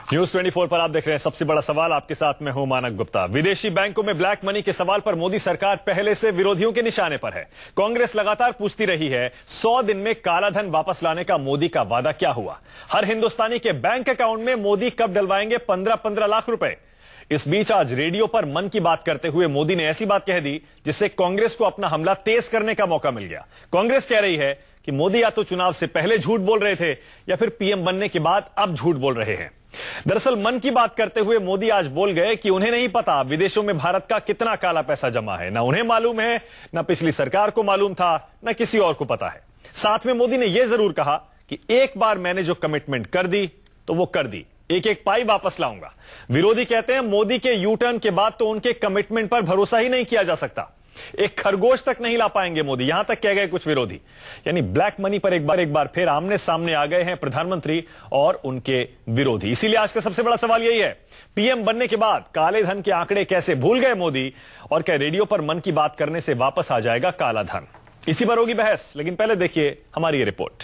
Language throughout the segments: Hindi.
न्यूज 24 पर आप देख रहे हैं सबसे बड़ा सवाल। आपके साथ मैं हूं मानक गुप्ता। विदेशी बैंकों में ब्लैक मनी के सवाल पर मोदी सरकार पहले से विरोधियों के निशाने पर है। कांग्रेस लगातार पूछती रही है 100 दिन में काला धन वापस लाने का मोदी का वादा क्या हुआ। हर हिंदुस्तानी के बैंक अकाउंट में मोदी कब डलवाएंगे 15-15 लाख रुपए। इस बीच आज रेडियो पर मन की बात करते हुए मोदी ने ऐसी बात कह दी जिससे कांग्रेस को अपना हमला तेज करने का मौका मिल गया। कांग्रेस कह रही है कि मोदी या तो चुनाव से पहले झूठ बोल रहे थे या फिर पीएम बनने के बाद अब झूठ बोल रहे हैं। दरअसल मन की बात करते हुए मोदी आज बोल गए कि उन्हें नहीं पता विदेशों में भारत का कितना काला पैसा जमा है। ना उन्हें मालूम है, ना पिछली सरकार को मालूम था, ना किसी और को पता है। साथ में मोदी ने यह जरूर कहा कि एक बार मैंने जो कमिटमेंट कर दी तो वो कर दी, एक एक पाई वापस लाऊंगा। विरोधी कहते हैं मोदी के यू टर्न के बाद तो उनके कमिटमेंट पर भरोसा ही नहीं किया जा सकता। एक खरगोश तक नहीं ला पाएंगे मोदी, यहां तक कह गए कुछ विरोधी। यानी ब्लैक मनी पर एक बार फिर आमने सामने आ गए हैं प्रधानमंत्री और उनके विरोधी। इसीलिए आज का सबसे बड़ा सवाल यही है, पीएम बनने के बाद काले धन के आंकड़े कैसे भूल गए मोदी, और क्या रेडियो पर मन की बात करने से वापस आ जाएगा काला धन। इसी पर होगी बहस, लेकिन पहले देखिए हमारी ये रिपोर्ट।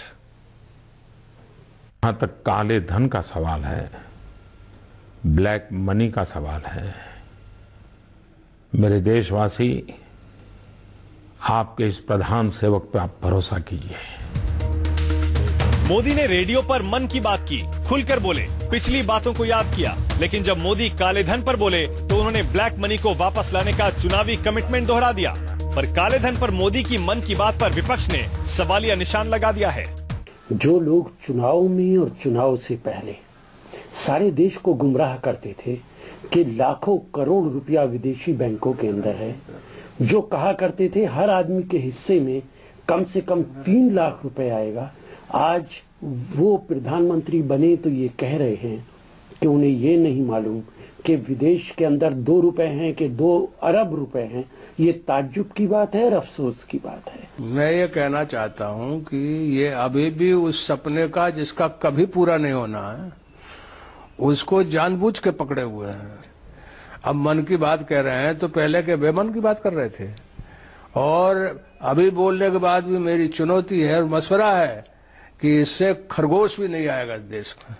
जहां तक काले धन का सवाल है, ब्लैक मनी का सवाल है, मेरे देशवासी, आपके इस प्रधान सेवक पे आप भरोसा कीजिए। मोदी ने रेडियो पर मन की बात की, खुलकर बोले, पिछली बातों को याद किया। लेकिन जब मोदी काले धन पर बोले तो उन्होंने ब्लैक मनी को वापस लाने का चुनावी कमिटमेंट दोहरा दिया। पर काले धन पर मोदी की मन की बात पर विपक्ष ने सवालिया निशान लगा दिया है। जो लोग चुनाव में और चुनाव से पहले सारे देश को गुमराह करते थे कि लाखों करोड़ रुपया विदेशी बैंकों के अंदर है, जो कहा करते थे हर आदमी के हिस्से में कम से कम 3 लाख रुपए आएगा, आज वो प्रधानमंत्री बने तो ये कह रहे हैं कि उन्हें ये नहीं मालूम कि विदेश के अंदर 2 रुपए हैं कि 2 अरब रुपए हैं। ये ताज्जुब की बात है और अफसोस की बात है। मैं ये कहना चाहता हूं कि ये अभी भी उस सपने का जिसका कभी पूरा नहीं होना है, उसको जानबूझ के पकड़े हुए हैं। अब मन की बात कह रहे हैं तो पहले के बेमन की बात कर रहे थे, और अभी बोलने के बाद भी मेरी चुनौती है और मशवरा है कि इससे खरगोश भी नहीं आएगा देश में।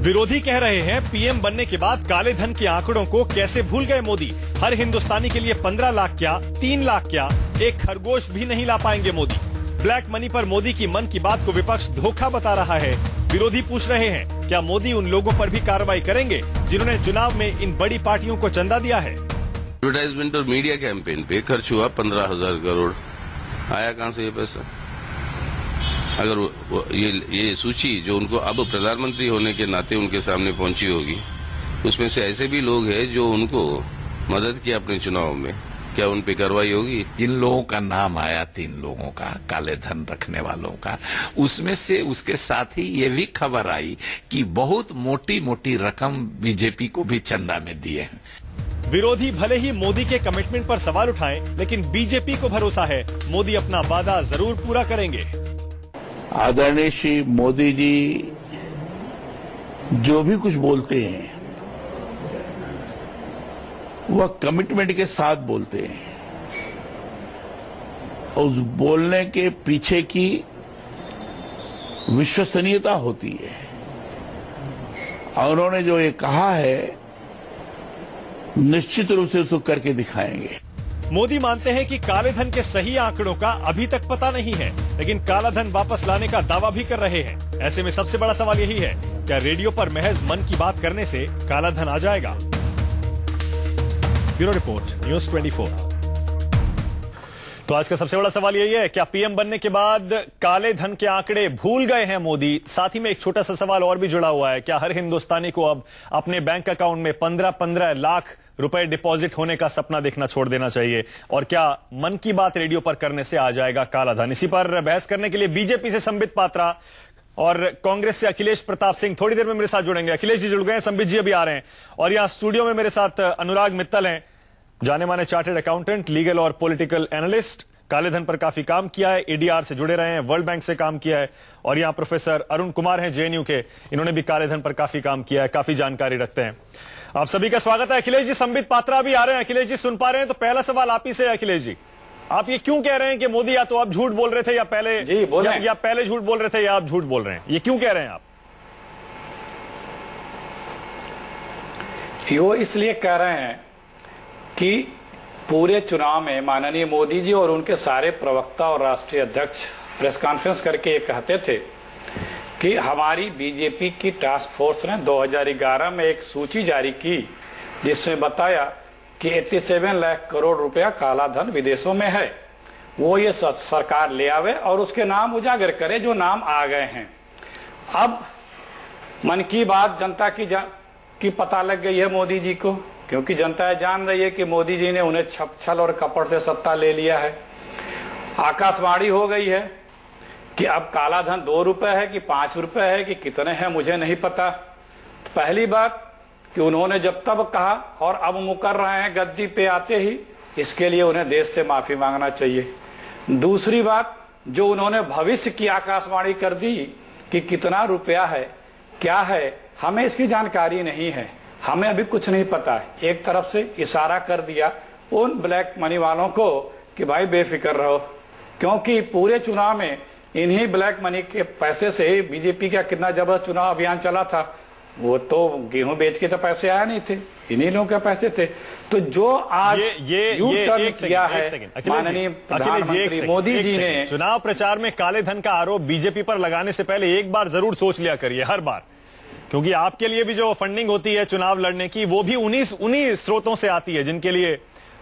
विरोधी कह रहे हैं पीएम बनने के बाद काले धन के आंकड़ों को कैसे भूल गए मोदी। हर हिंदुस्तानी के लिए 15 लाख क्या, 3 लाख क्या, एक खरगोश भी नहीं ला पाएंगे मोदी। ब्लैक मनी पर मोदी की मन की बात को विपक्ष धोखा बता रहा है। विरोधी पूछ रहे हैं क्या मोदी उन लोगों पर भी कार्रवाई करेंगे जिन्होंने चुनाव में इन बड़ी पार्टियों को चंदा दिया है। एडवर्टाइजमेंट और मीडिया कैंपेन पे खर्च हुआ 15,000 करोड़। आया कहां से ये पैसा? अगर ये सूची जो उनको अब प्रधानमंत्री होने के नाते उनके सामने पहुंची होगी, उसमें से ऐसे भी लोग हैं जो उनको मदद किया अपने चुनाव में, क्या उन पे कार्रवाई होगी? जिन लोगों का नाम आया, 3 लोगों का, काले धन रखने वालों का, उसमें से उसके साथ ही ये भी खबर आई कि बहुत मोटी मोटी रकम बीजेपी को भी चंदा में दिए हैं। विरोधी भले ही मोदी के कमिटमेंट पर सवाल उठाएं, लेकिन बीजेपी को भरोसा है मोदी अपना वादा जरूर पूरा करेंगे। आदरणीय श्री मोदी जी जो भी कुछ बोलते हैं वह कमिटमेंट के साथ बोलते हैं। उस बोलने के पीछे की विश्वसनीयता होती है, और उन्होंने जो ये कहा है निश्चित रूप से उसको करके दिखाएंगे। मोदी मानते हैं कि काले धन के सही आंकड़ों का अभी तक पता नहीं है, लेकिन काला धन वापस लाने का दावा भी कर रहे हैं। ऐसे में सबसे बड़ा सवाल यही है, क्या रेडियो पर महज मन की बात करने से काला धन आ जाएगा। Bureau report, news 24। तो आज का सबसे बड़ा सवाल यही है, क्या पीएम बनने के बाद काले धन के आंकड़े भूल गए हैं मोदी। साथ ही में एक छोटा सा सवाल और भी जुड़ा हुआ है, क्या हर हिंदुस्तानी को अब अपने बैंक अकाउंट में 15-15 लाख रुपए डिपॉजिट होने का सपना देखना छोड़ देना चाहिए, और क्या मन की बात रेडियो पर करने से आ जाएगा काला धन। इसी पर बहस करने के लिए बीजेपी से संबित पात्रा और कांग्रेस से अखिलेश प्रताप सिंह थोड़ी देर में मेरे साथ जुड़ेंगे। अखिलेश जी जुड़ गए हैं, संबित जी अभी आ रहे हैं, और यहाँ स्टूडियो में मेरे साथ अनुराग मित्तल हैं, जाने माने चार्टर्ड अकाउंटेंट, लीगल और पॉलिटिकल एनालिस्ट, काले धन पर काफी काम किया है, एडीआर से जुड़े रहे हैं, वर्ल्ड बैंक से काम किया है, और यहाँ प्रोफेसर अरुण कुमार हैं जेएनयू के, इन्होंने भी काले धन पर काफी काम किया है, काफी जानकारी रखते हैं। आप सभी का स्वागत है। अखिलेश जी, संबित पात्रा भी आ रहे हैं। अखिलेश जी सुन पा रहे हैं? तो पहला सवाल आप ही से है अखिलेश जी, आप ये क्यों कह रहे हैं कि मोदी या तो आप झूठ बोल रहे थे या पहले या पहले झूठ बोल रहे थे या आप झूठ बोल रहे हैं, ये क्यों कह रहे हैं आप? वो इसलिए कह रहे हैं कि पूरे चुनाव में माननीय मोदी जी और उनके सारे प्रवक्ता और राष्ट्रीय अध्यक्ष प्रेस कॉन्फ्रेंस करके ये कहते थे कि हमारी बीजेपी की टास्क फोर्स ने 2011 में एक सूची जारी की जिसमें बताया कि 87 लाख करोड़ रुपया काला धन विदेशों में है, वो ये सरकार ले आवे और उसके नाम उजागर करे जो नाम आ गए हैं। अब मन की बात जनता की पता लग गई है मोदी जी को, क्योंकि जनता जान रही है कि मोदी जी ने उन्हें छल और कपट से सत्ता ले लिया है। आकाशवाणी हो गई है कि अब काला धन 2 रुपए है कि 5 रुपए है कि कितने हैं मुझे नहीं पता। तो पहली बात कि उन्होंने जब तब कहा और अब मुकर रहे हैं गद्दी पे आते ही, इसके लिए उन्हें देश से माफी मांगना चाहिए। दूसरी बात, जो उन्होंने भविष्य की आकाशवाणी कर दी कि कितना रुपया है क्या है, हमें इसकी जानकारी नहीं है, हमें अभी कुछ नहीं पता है। एक तरफ से इशारा कर दिया उन ब्लैक मनी वालों को कि भाई बेफिक्र रहो, क्योंकि पूरे चुनाव में इन्हीं ब्लैक मनी के पैसे से बीजेपी का कितना जबरदस्त चुनाव अभियान चला था। वो तो गेहूं बेच के तो पैसे आया नहीं थे, इन्हीं लोगों के पैसे थे। तो जो आज यू टर्न किया है माननीय प्रधानमंत्री मोदी जी ने, चुनाव प्रचार में काले धन का आरोप बीजेपी पर लगाने से पहले एक बार जरूर सोच लिया करिए, हर बार, क्योंकि आपके लिए भी जो फंडिंग होती है चुनाव लड़ने की वो भी उन्हीं स्रोतों से आती है जिनके लिए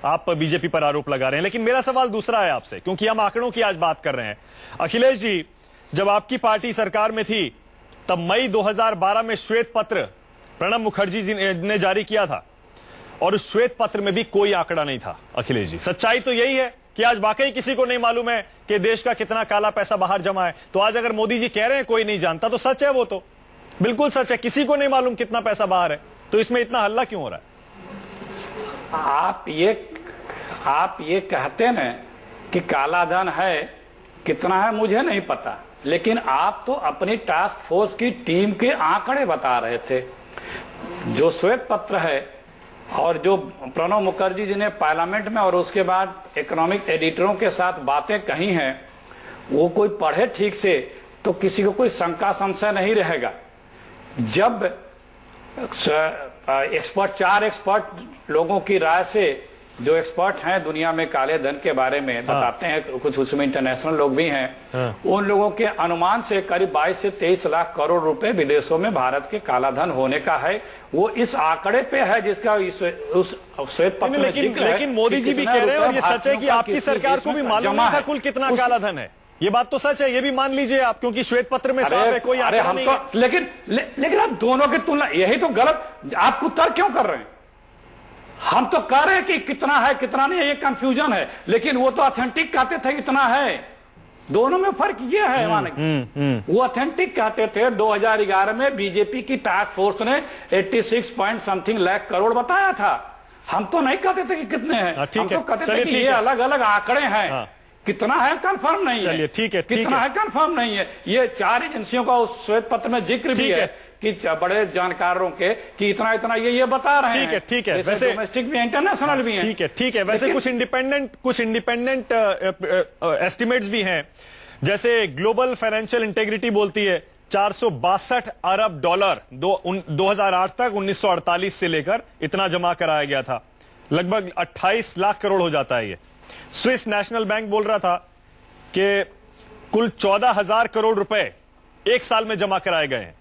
आप बीजेपी पर आरोप लगा रहे हैं। लेकिन मेरा सवाल दूसरा है आपसे, क्योंकि हम आंकड़ों की आज बात कर रहे हैं। अखिलेश जी, जब आपकी पार्टी सरकार में थी तब मई 2012 में श्वेत पत्र प्रणब मुखर्जी जी ने जारी किया था और उस श्वेत पत्र में भी कोई आंकड़ा नहीं था। अखिलेश जी, सच्चाई तो यही है कि आज वाकई किसी को नहीं मालूम है कि देश का कितना काला पैसा बाहर जमा है। तो आज अगर मोदी जी कह रहे हैं कोई नहीं जानता, तो सच है, वो तो बिल्कुल सच है, किसी को नहीं मालूम कितना पैसा बाहर है। तो इसमें इतना हल्ला क्यों हो रहा है? आप ये कहते ना कि काला धन है, कितना है मुझे नहीं पता, लेकिन आप तो अपनी टास्क फोर्स की टीम के आंकड़े बता रहे थे। जो श्वेत पत्र है और जो प्रणब मुखर्जी जी ने पार्लियामेंट में और उसके बाद इकोनॉमिक एडिटरों के साथ बातें कही हैं, वो कोई पढ़े ठीक से तो किसी को कोई शंका संशय नहीं रहेगा। जब चार एक्सपर्ट लोगों की राय से, जो एक्सपर्ट हैं दुनिया में काले धन के बारे में बताते हैं, कुछ उसमें इंटरनेशनल लोग भी हैं, उन लोगों के अनुमान से करीब 22 से 23 लाख करोड़ रुपए विदेशों में भारत के काला धन होने का है। वो इस आंकड़े पे है जिसका उस श्वेत पत्र में जिक्र है। लेकिन मोदी जी भी कह रहे हैं और ये सच है कि आपकी सरकार को भी मालूम नहीं था कुल कितना काला धन है। ये बात तो सच है, ये भी मान लीजिए आप, क्योंकि श्वेत पत्र में साफ है कोई आंकड़ा नहीं है। लेकिन आप दोनों की तुलना, यही तो गलत, आप तर्क क्यों कर रहे हैं? हम तो कह रहे हैं कि कितना है कितना नहीं है, ये कंफ्यूजन है, लेकिन वो तो ऑथेंटिक कहते थे इतना है। दोनों में फर्क ये है मानिक, वो ऑथेंटिक कहते थे। 2011 में बीजेपी की टास्क फोर्स ने 86 पॉइंट समथिंग लाख करोड़ बताया था। हम तो नहीं कहते थे कि कितने हैं, हम तो कहते थे कि ये अलग अलग आंकड़े हैं। कितना है कंफर्म नहीं है, ठीक है, कितना है कंफर्म नहीं है। ये 4 एजेंसियों का उस श्वेत पत्र में जिक्र भी है कि बड़े जानकारों के कि इतना इतना ये बता रहे हैं। ठीक है, वैसे डोमेस्टिक भी इंटरनेशनल भी हैं। ठीक है, वैसे कुछ इंडिपेंडेंट एस्टिमेट्स भी हैं, जैसे ग्लोबल फाइनेंशियल इंटेग्रिटी बोलती है 462 अरब डॉलर 2008 तक 1948 से लेकर इतना जमा कराया गया था, लगभग 28 लाख करोड़ हो जाता है। ये स्विस नेशनल बैंक बोल रहा था कि कुल 14,000 करोड़ रुपए एक साल में जमा कराए गए हैं,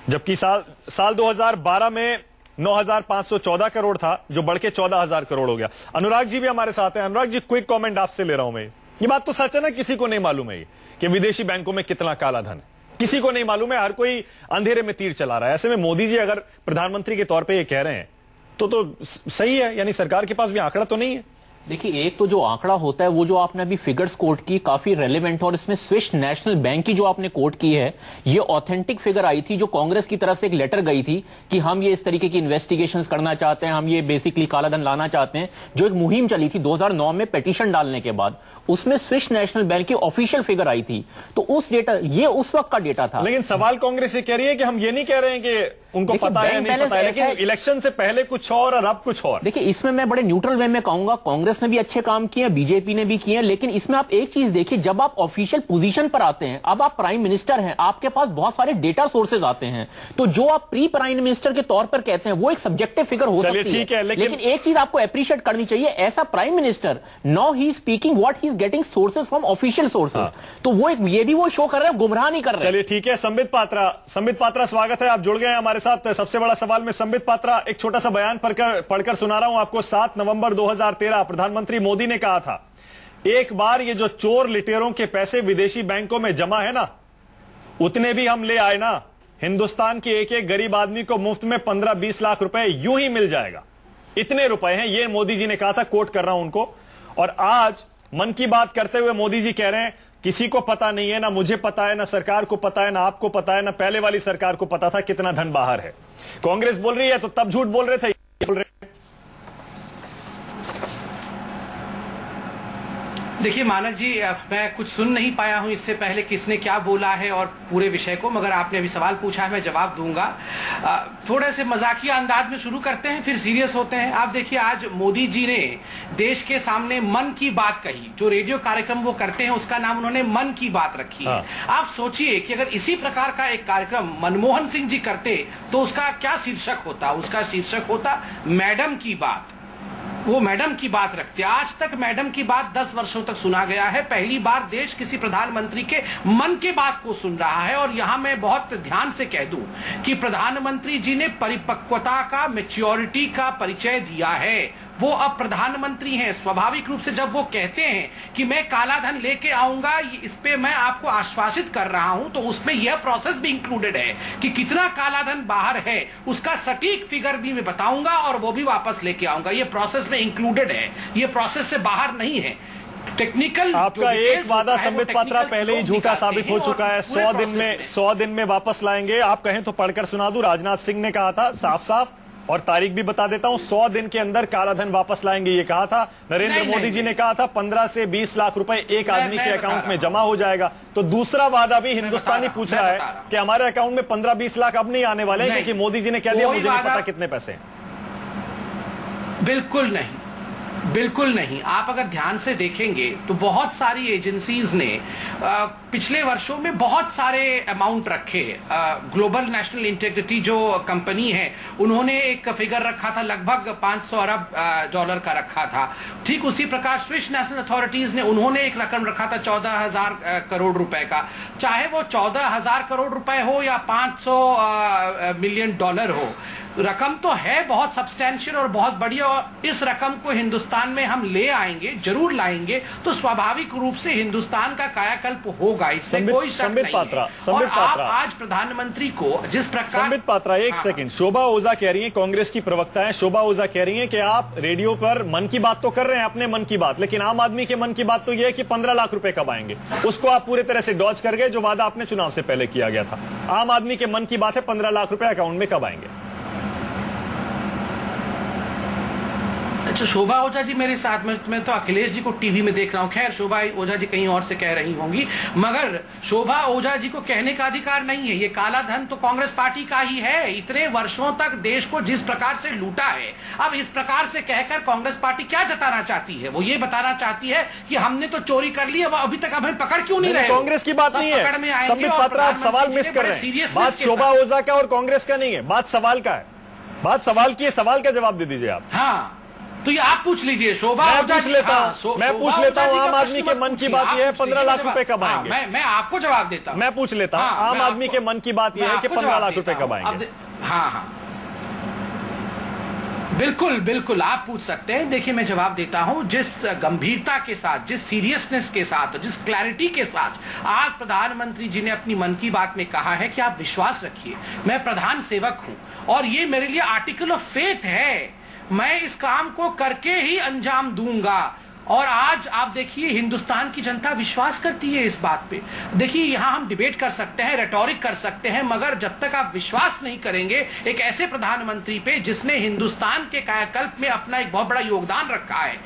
जबकि साल 2012 में 9,514 करोड़ था, जो बढ़ के 14,000 करोड़ हो गया। अनुराग जी भी हमारे साथ हैं। अनुराग जी, क्विक कमेंट आपसे ले रहा हूं मैं। ये बात तो सच है ना, किसी को नहीं मालूम है कि विदेशी बैंकों में कितना काला धन है, किसी को नहीं मालूम है, हर कोई अंधेरे में तीर चला रहा है। ऐसे में मोदी जी अगर प्रधानमंत्री के तौर पर ये कह रहे हैं तो सही है, यानी सरकार के पास भी आंकड़ा तो नहीं है। देखिए, एक तो जो आंकड़ा होता है वो जो आपने अभी फिगर्स कोट की काफी रेलेवेंट, और इसमें स्विस नेशनल बैंक की जो आपने कोट की है ये ऑथेंटिक फिगर आई थी, जो कांग्रेस की तरफ से एक लेटर गई थी कि हम ये इस तरीके की इन्वेस्टिगेशंस करना चाहते हैं, हम ये बेसिकली काला धन लाना चाहते हैं, जो एक मुहिम चली थी 2009 में पिटीशन डालने के बाद। उसमें स्विस नेशनल बैंक की ऑफिशियल फिगर आई थी, तो उस डेटा, ये उस वक्त का डेटा था। लेकिन सवाल कांग्रेस ये कह रही है कि हम ये नहीं कह रहे हैं कि उनको पता है नहीं पता है, लेकिन इलेक्शन से पहले कुछ और अब कुछ और। देखिए, इसमें मैं बड़े न्यूट्रल वे में कहूंगा, कांग्रेस ने भी अच्छे काम किए, बीजेपी ने भी किए, लेकिन इसमें आप एक चीज देखिए, जब आप ऑफिशियल पोजीशन पर आते हैं, अब आप प्राइम मिनिस्टर हैं, आपके पास बहुत सारे डेटा सोर्सेज आते हैं, तो जो आप प्री प्राइम मिनिस्टर के तौर पर कहते हैं वो एक सब्जेक्टिव फिगर हो सकती है, लेकिन एक चीज आपको अप्रिशिएट करनी चाहिए, ऐसा prime minister now he is speaking what he is getting sources from official sources, तो वो ये भी वो शो कर रहे हैं, गुमराह नहीं कर रहे। चलिए ठीक है, संबित पात्रा स्वागत है, आप जुड़ गए हैं हमारे साथ। सबसे बड़ा सवाल में संबित पात्रा, एक छोटा सा बयान पढ़कर सुना रहा हूं आपको। 7 नवंबर 2013 प्रधानमंत्री मोदी ने कहा था, एक बार ये जो चोर लिटेरों के पैसे विदेशी बैंकों में जमा है ना, उतने भी हम ले आए ना, हिंदुस्तान के एक एक गरीब आदमी को मुफ्त में 15-20 लाख रुपए यूं ही मिल जाएगा। इतने रुपए हैं, ये मोदी जी ने कहा था, कोट कर रहा हूं उनको। और आज मन की बात करते हुए मोदी जी कह रहे हैं, किसी को पता नहीं है, ना मुझे पता है, ना सरकार को पता है, ना आपको पता है, ना पहले वाली सरकार को पता था कितना धन बाहर है। कांग्रेस बोल रही है तो तब झूठ बोल रहे थे, बोल रहे। देखिए मानक जी, मैं कुछ सुन नहीं पाया हूं इससे पहले किसने क्या बोला है और पूरे विषय को, मगर आपने अभी सवाल पूछा है, मैं जवाब दूंगा। थोड़े से मजाकिया अंदाज में शुरू करते हैं, फिर सीरियस होते हैं। आप देखिए, आज मोदी जी ने देश के सामने मन की बात कही, जो रेडियो कार्यक्रम वो करते हैं उसका नाम उन्होंने मन की बात रखी है। आप सोचिए कि अगर इसी प्रकार का एक कार्यक्रम मनमोहन सिंह जी करते तो उसका क्या शीर्षक होता? उसका शीर्षक होता मैडम की बात। वो मैडम की बात रखते। आज तक मैडम की बात 10 वर्षों तक सुना गया है, पहली बार देश किसी प्रधानमंत्री के मन की बात को सुन रहा है। और यहां मैं बहुत ध्यान से कह दूं कि प्रधानमंत्री जी ने परिपक्वता का, मैच्योरिटी का परिचय दिया है। वो अब प्रधानमंत्री हैं। स्वाभाविक रूप से जब वो कहते हैं कि मैं काला धन लेके आऊंगा, इस पे मैं आपको आश्वासित कर रहा हूं, तो उसमें यह प्रोसेस भी इंक्लूडेड है कि कितना काला धन बाहर है, उसका सटीक फिगर भी मैं बताऊंगा और वो भी वापस लेके आऊंगा। ये प्रोसेस में इंक्लूडेड है, ये प्रोसेस से बाहर नहीं है। टेक्निकल आपका एक वादा संबित पात्रा पहले ही झूठा साबित हो चुका है। 100 दिन में वापस लाएंगे। आप कहें तो पढ़कर सुना दूं, राजनाथ सिंह ने कहा था साफ साफ, और तारीख भी बता देता हूं, 100 दिन के अंदर काला धन वापस लाएंगे, ये कहा था। नरेंद्र मोदी जी ने कहा था 15 से 20 लाख रुपए एक आदमी के अकाउंट में जमा हो जाएगा। तो दूसरा वादा भी हिंदुस्तानी पूछ रहा है कि हमारे अकाउंट में 15-20 लाख अब नहीं आने वाले हैं, क्योंकि मोदी जी ने कह दिया मुझे नहीं पता कितने पैसे हैं। बिल्कुल नहीं, बिल्कुल नहीं। आप अगर ध्यान से देखेंगे तो बहुत सारी एजेंसीज ने पिछले वर्षों में बहुत सारे अमाउंट रखे। ग्लोबल नेशनल इंटीग्रिटी जो कंपनी है, उन्होंने एक फिगर रखा था, लगभग 500 अरब डॉलर का रखा था। ठीक उसी प्रकार स्विस नेशनल अथॉरिटीज ने, उन्होंने एक रकम रखा था 14,000 करोड़ रुपए का। चाहे वो 14,000 करोड़ रुपए हो या 500 मिलियन डॉलर हो, रकम तो है बहुत सब्सटैंशियल और बहुत बढ़िया। और इस रकम को हिंदुस्तान में हम ले आएंगे, जरूर लाएंगे, तो स्वाभाविक रूप से हिंदुस्तान का कायाकल्प होगा, इसमें कोई शक नहीं है। और आप आज प्रधानमंत्री को जिस प्रकार, संबित पात्रा एक सेकंड, शोभा ओझा कह रही हैं, कांग्रेस की प्रवक्ता है, शोभा ओझा कह रही हैं कि आप रेडियो पर मन की बात तो कर रहे हैं, अपने मन की बात, लेकिन आम आदमी के मन की बात तो यह है कि 15 लाख रुपए कब आएंगे। उसको आप पूरे तरह से डॉज कर गए, जो वादा आपने चुनाव से पहले किया गया था। आम आदमी के मन की बात है 15 लाख रुपए अकाउंट में कब आएंगे। अच्छा, शोभा ओझा जी मेरे साथ में, मैं तो अखिलेश जी को टीवी में देख रहा हूं। खैर, शोभा ओझा जी कहीं और से कह रही होंगी, मगर शोभा ओझा जी को कहने का अधिकार नहीं है। ये काला धन तो कांग्रेस पार्टी का ही है। इतने वर्षों तक देश को जिस प्रकार से लूटा है, अब इस प्रकार से कहकर कांग्रेस पार्टी क्या जताना चाहती है? वो ये बताना चाहती है कि हमने तो चोरी कर ली, अब अभी तक हमें पकड़ क्यों नहीं रहे? कांग्रेस की बात नहीं है संबित पात्रा, आप सवाल मिस कर रहे हैं। बात शोभा ओझा का और कांग्रेस का नहीं है, बात सवाल का है। बात सवाल की है, सवाल का जवाब दे दीजिए आप। हाँ, तो ये आप पूछ लीजिए। शोभा मैं पूछ लेता हूं, मैं पूछ लेता हूं, आम आदमी के मन की बात यह है 15 लाख रुपए कब आएंगे। मैं आपको जवाब देता हूं। मैं पूछ लेता हूं, आम आदमी के मन की बात यह है कि 15 लाख रुपए कब आएंगे। हाँ हाँ, बिल्कुल बिल्कुल आप पूछ सकते हैं। देखिए, मैं जवाब देता हूं। जिस गंभीरता के साथ, जिस सीरियसनेस के साथ, जिस क्लैरिटी के साथ आज प्रधानमंत्री जी ने अपनी मन की बात में कहा है कि आप विश्वास रखिए, मैं प्रधान सेवक हूं और ये मेरे लिए आर्टिकल ऑफ फेथ है, मैं इस काम को करके ही अंजाम दूंगा। और आज आप देखिए हिंदुस्तान की जनता विश्वास करती है इस बात पे। देखिए यहां हम डिबेट कर सकते हैं, रेटोरिक कर सकते हैं, मगर जब तक आप विश्वास नहीं करेंगे एक ऐसे प्रधानमंत्री पे जिसने हिंदुस्तान के कायाकल्प में अपना एक बहुत बड़ा योगदान रखा है,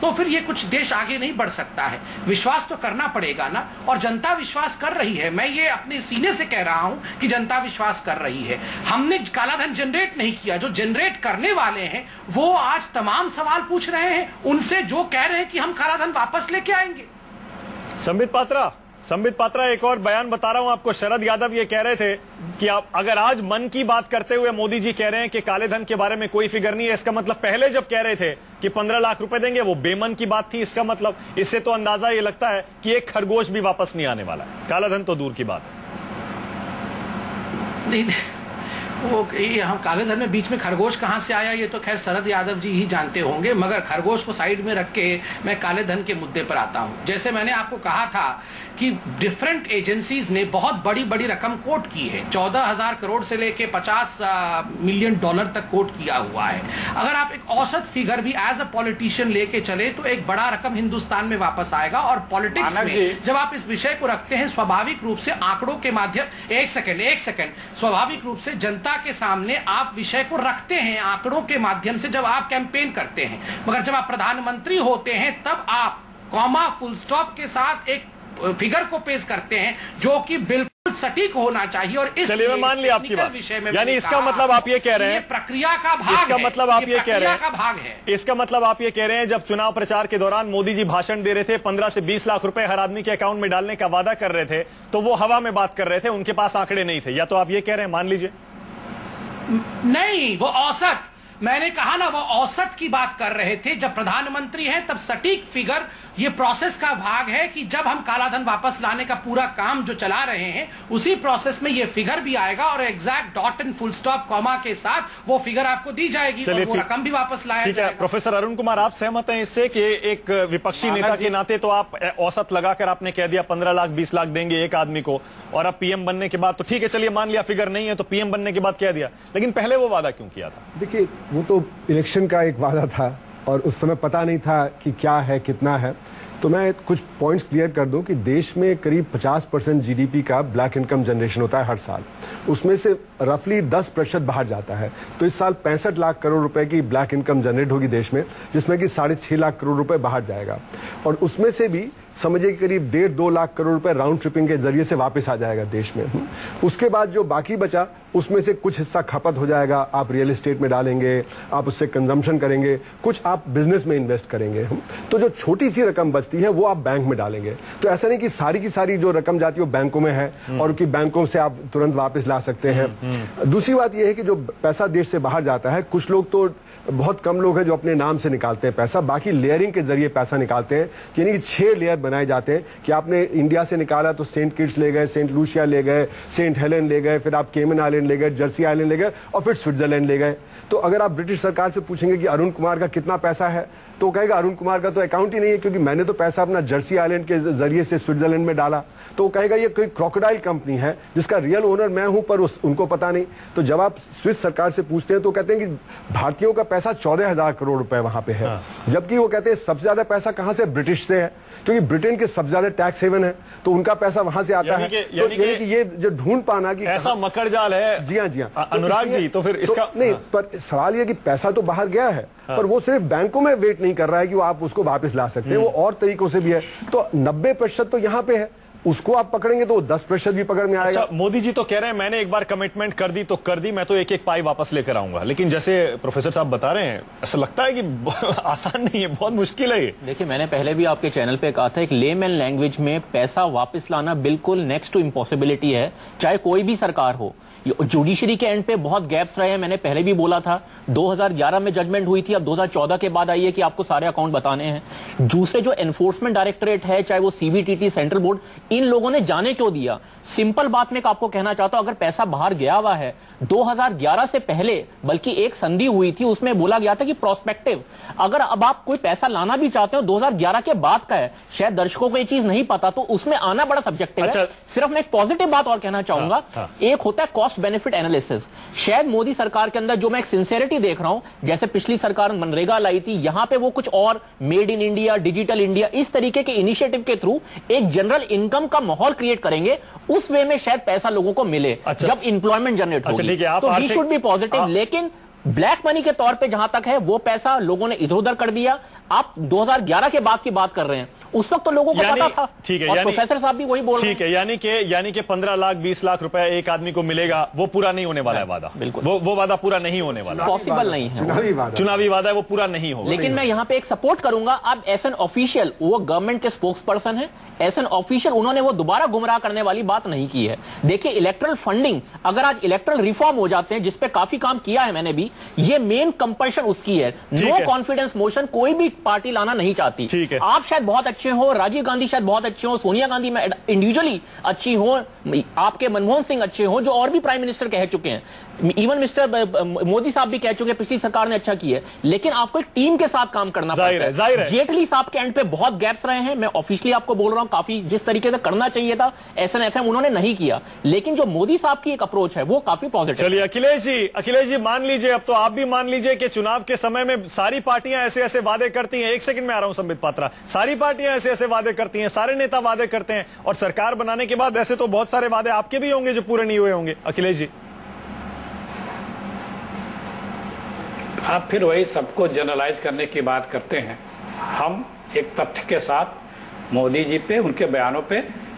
तो फिर ये कुछ देश आगे नहीं बढ़ सकता है। विश्वास तो करना पड़ेगा ना, और जनता विश्वास कर रही है। मैं ये अपने सीने से कह रहा हूं कि जनता विश्वास कर रही है। हमने कालाधन जनरेट नहीं किया, जो जनरेट करने वाले हैं वो आज तमाम सवाल पूछ रहे हैं, उनसे जो कह रहे हैं कि हम कालाधन वापस लेके आएंगे। संबित पात्रा एक और बयान बता रहा हूं आपको। शरद यादव ये कह रहे थे कि आप अगर आज मन की बात करते हुए मोदी जी कह रहे हैं कि काले धन के बारे में कोई फिगर नहीं है, इसका मतलब पहले जब कह रहे थे कि 15 लाख रुपए देंगे वो बेमन की बात थी। इसका मतलब इससे तो अंदाजा ये लगता है कि एक खरगोश भी वापस नहीं आने वाला है। काला धन तो दूर की बात है। वो हम काले धन में बीच में खरगोश कहां से आया ये तो खैर शरद यादव जी ही जानते होंगे, मगर खरगोश को साइड में रख के मैं काले धन के मुद्दे पर आता हूं। जैसे मैंने आपको कहा था कि डिफरेंट एजेंसीज ने बहुत बड़ी बड़ी रकम कोट की है, 14,000 करोड़ से लेके 50 मिलियन डॉलर तक कोट किया हुआ है। अगर आप एक औसत फिगर भी एज अ पॉलिटिशियन लेके चले तो एक बड़ा रकम हिंदुस्तान में वापस आएगा। और पॉलिटिक्स में जब आप इस विषय को रखते हैं स्वाभाविक रूप से आंकड़ों के माध्यम एक सेकंड स्वाभाविक रूप से जनता के सामने आप विषय को रखते हैं आंकड़ों के माध्यम से जब आप कैंपेन करते हैं। मगर जब आप प्रधानमंत्री होते हैं तब आप कॉमा फुल स्टॉप के साथ एक फिगर को पेश करते हैं जो कि बिल्कुल सटीक होना चाहिए। और इस चलिए मैं मान लिया आपकी बात, यानी इसका मतलब आप ये कह रहे हैं प्रक्रिया का भाग है। इसका मतलब आप ये कह रहे हैं का भाग है। इसका मतलब आप ये कह रहे हैं जब चुनाव प्रचार के दौरान मोदी जी भाषण दे रहे थे, 15 से 20 लाख रुपए हर आदमी के अकाउंट में डालने का वादा कर रहे थे, तो वो हवा में बात कर रहे थे, उनके पास आंकड़े नहीं थे। या तो आप ये कह रहे हैं, मान लीजिए नहीं, वो औसत, मैंने कहा ना वो औसत की बात कर रहे थे। जब प्रधानमंत्री हैं तब सटीक फिगर, ये प्रोसेस का भाग है कि जब हम कालाधन वापस लाने का पूरा काम जो चला रहे हैं उसी प्रोसेस में ये फिगर भी आएगा और exact dot and full stop comma के साथ वो फिगर आपको दी जाएगी और वो रकम भी वापस लाया जाएगा। प्रोफेसर अरुण कुमार, आप सहमत हैं इससे कि एक विपक्षी नेता के नाते तो आप औसत लगाकर आपने कह दिया 15 लाख 20 लाख देंगे एक आदमी को, और अब पीएम बनने के बाद तो ठीक है, चलिए मान लिया फिगर नहीं है तो पीएम बनने के बाद कह दिया, लेकिन पहले वो वादा क्यों किया था? देखिए वो तो इलेक्शन का एक वादा था और उस समय पता नहीं था कि क्या है कितना है। तो मैं कुछ पॉइंट्स क्लियर कर दूं कि देश में करीब 50% जीडीपी का ब्लैक इनकम जनरेशन होता है हर साल, उसमें से रफली 10% बाहर जाता है। तो इस साल 65 लाख करोड़ रुपए की ब्लैक इनकम जनरेट होगी देश में, जिसमें कि 6.5 लाख करोड़ रुपए बाहर जाएगा, और उसमें से भी समझिए करीब 1.5-2 लाख करोड़ रुपए राउंड ट्रिपिंग के जरिए से वापस आ जाएगा देश में। उसके बाद जो बाकी बचा उसमें से कुछ हिस्सा खपत हो जाएगा, आप रियल एस्टेट में डालेंगे, आप उससे कंजम्पशन करेंगे, कुछ आप बिजनेस में इन्वेस्ट करेंगे। तो जो छोटी सी रकम बचती है वो आप बैंक में डालेंगे। तो ऐसा नहीं कि सारी की सारी जो रकम जाती है वो बैंकों में है और कि बैंकों से आप तुरंत वापस ला सकते हैं। दूसरी बात यह है कि जो पैसा देश से बाहर जाता है, कुछ लोग तो बहुत कम लोग हैं जो अपने नाम से निकालते हैं पैसा, बाकी लेयरिंग के जरिए पैसा निकालते हैं। यानी कि 6 लेयर बनाए जाते हैं कि आपने इंडिया से निकाला तो सेंट किट्स ले गए, सेंट लूसिया ले गए, सेंट हेलेन ले गए, फिर आप केमन आइलैंड ले गए, जर्सी आइलैंड ले गए और फिर स्विट्जरलैंड ले गए। तो अगर आप ब्रिटिश सरकार से पूछेंगे कि अरुण कुमार का कितना पैसा है तो कहेगा अरुण कुमार का तो अकाउंट ही नहीं है क्योंकि मैंने तो पैसा अपना जर्सी आइलैंड के जरिए से स्विट्जरलैंड में डाला। तो वो कहेगा ये कोई क्रोकोडाइल कंपनी है जिसका रियल ओनर मैं हूं पर उनको पता नहीं। तो जब आप स्विस सरकार से पूछते हैं तो कहते हैं कि भारतीयों का पैसा 14,000 करोड़ रुपए वहां पे है, जबकि वो कहते हैं सबसे ज्यादा पैसा कहां से, ब्रिटिश से है, क्योंकि ब्रिटेन के सबसे ज्यादा टैक्स हेवन है तो उनका पैसा वहां से आता है। तो ये जो ढूंढ पाना कि ऐसा मकड़जाल है। जी हाँ अनुराग जी, तो फिर इसका नहीं, पर सवाल ये कि पैसा तो बाहर गया है पर वो सिर्फ बैंकों में वेट नहीं कर रहा है कि वो आप उसको वापस ला सकते हैं, वो और तरीकों से भी है। तो 90% तो यहाँ पे है, उसको आप पकड़ेंगे तो 10% भी पकड़ में आएगा। अच्छा, मोदी जी तो कह रहे हैं मैंने एक बार कमिटमेंट कर दी तो कर दी, मैं तो एक एक पाई वापस लेकर आऊंगा, लेकिन जैसे प्रोफेसर साहब बता रहे हैं ऐसा लगता है कि आसान नहीं है, बहुत मुश्किल है। देखिए मैंने पहले भी आपके चैनल पे कहा था एक लेमैन लैंग्वेज में पैसा वापस लाना बिल्कुल नेक्स्ट टू इम्पॉसिबिलिटी है, चाहे कोई भी सरकार हो। जुडिशरी के एंड पे बहुत गैप्स रहे हैं, मैंने पहले भी बोला था। 2011 में जजमेंट हुई थी, अब 2014 के बाद आई है कि आपको सारे अकाउंट बताने हैं। दूसरे जो एनफोर्समेंट डायरेक्टरेट है, चाहे वो सीबीटीटी, सेंट्रल बोर्ड, इन लोगों ने जाने क्यों दिया? सिंपल बात मैं आपको कहना चाहता हूं, अगर पैसा बाहर गया हुआ है 2011 से पहले, बल्कि एक संधि हुई थी उसमें बोला गया था कि प्रोस्पेक्टिव, अगर अब आप कोई पैसा लाना भी चाहते हो 2011 के बाद का है, शायद दर्शकों को ये चीज नहीं पता, तो उसमें आना बड़ा सब्जेक्टिव है। सिर्फ मैं एक पॉजिटिव बात और कहना चाहूंगा, एक होता है कॉस्ट बेनिफिट एनालिसिस। शायद मोदी सरकार के अंदर जो मैं एक सिंसियरिटी देख रहा हूं, जैसे पिछली सरकार मनरेगा लाई थी, यहां पे वो कुछ और made in India, digital India, इस तरीके के इनिशिएटिव के थ्रू एक जनरल इनकम का माहौल क्रिएट करेंगे, उस वे में शायद पैसा लोगों को मिले। जब इंप्लॉयमेंट जनरेट होगी तो वी शुड बी पॉजिटिव। लेकिन ब्लैक मनी के तौर पे जहां तक है, वो पैसा लोगों ने इधर उधर कर दिया। आप 2011 के बाद की बात कर रहे हैं, उस वक्त तो लोगों को पता था। ठीक है, और प्रोफेसर साहब भी वही बोल रहे हैं। ठीक है, यानी कि 15 लाख 20 लाख रुपए एक आदमी को मिलेगा, वो पूरा नहीं होने वाला है वादा। बिल्कुल, वो वादा पूरा नहीं होने वाला, पॉसिबल नहीं है, चुनावी वादा है, वो पूरा नहीं होगा। लेकिन मैं यहाँ पे एक सपोर्ट करूंगा, अब एस एन ऑफिशियल, वो गवर्नमेंट के स्पोक्स पर्सन है, एस एन ऑफिशियल, उन्होंने वो दोबारा गुमराह करने वाली बात नहीं की है। देखिए, इलेक्ट्रल फंडिंग, अगर आज इलेक्ट्रल रिफॉर्म हो जाते हैं, जिसपे काफी काम किया है मैंने भी, ये मेन कंपल्शन उसकी है। नो कॉन्फिडेंस मोशन कोई भी पार्टी लाना नहीं चाहती। आप शायद बहुत अच्छे हो, राजीव गांधी शायद बहुत अच्छे हो, सोनिया गांधी में इंडिविजुअली अच्छी हो, आपके मनमोहन सिंह अच्छे हो, जो और भी प्राइम मिनिस्टर कह चुके हैं, इवन मिस्टर मोदी साहब भी कह चुके हैं पिछली सरकार ने अच्छा किया है। लेकिन आपको एक टीम के साथ काम करना पड़ता है। जेटली साहब के एंड पे बहुत गैप्स रहे हैं, मैं ऑफिशियली आपको बोल रहा हूं, काफी जिस तरीके से करना चाहिए था SNFM उन्होंने नहीं किया। लेकिन जो मोदी साहब की एक अप्रोच है वो काफी पॉजिटिव। चलिए अखिलेश जी मान लीजिए, अब तो आप भी मान लीजिए कि चुनाव के समय में सारी पार्टियां ऐसे ऐसे वादे करती हैं। एक सेकंड में आ रहा हूं संबित पात्रा, सारी पार्टियां ऐसे ऐसे वादे करती हैं, सारे नेता वादे करते हैं, और सरकार बनाने के बाद ऐसे तो बहुत सारे वादे आपके भी होंगे जो पूरे नहीं हुए होंगे। अखिलेश जी, आप फिर वही सबको जनरलाइज करने की बात करते हैं। हम एक तथ्य के साथ मोदी जी पे, उनके बयानों पे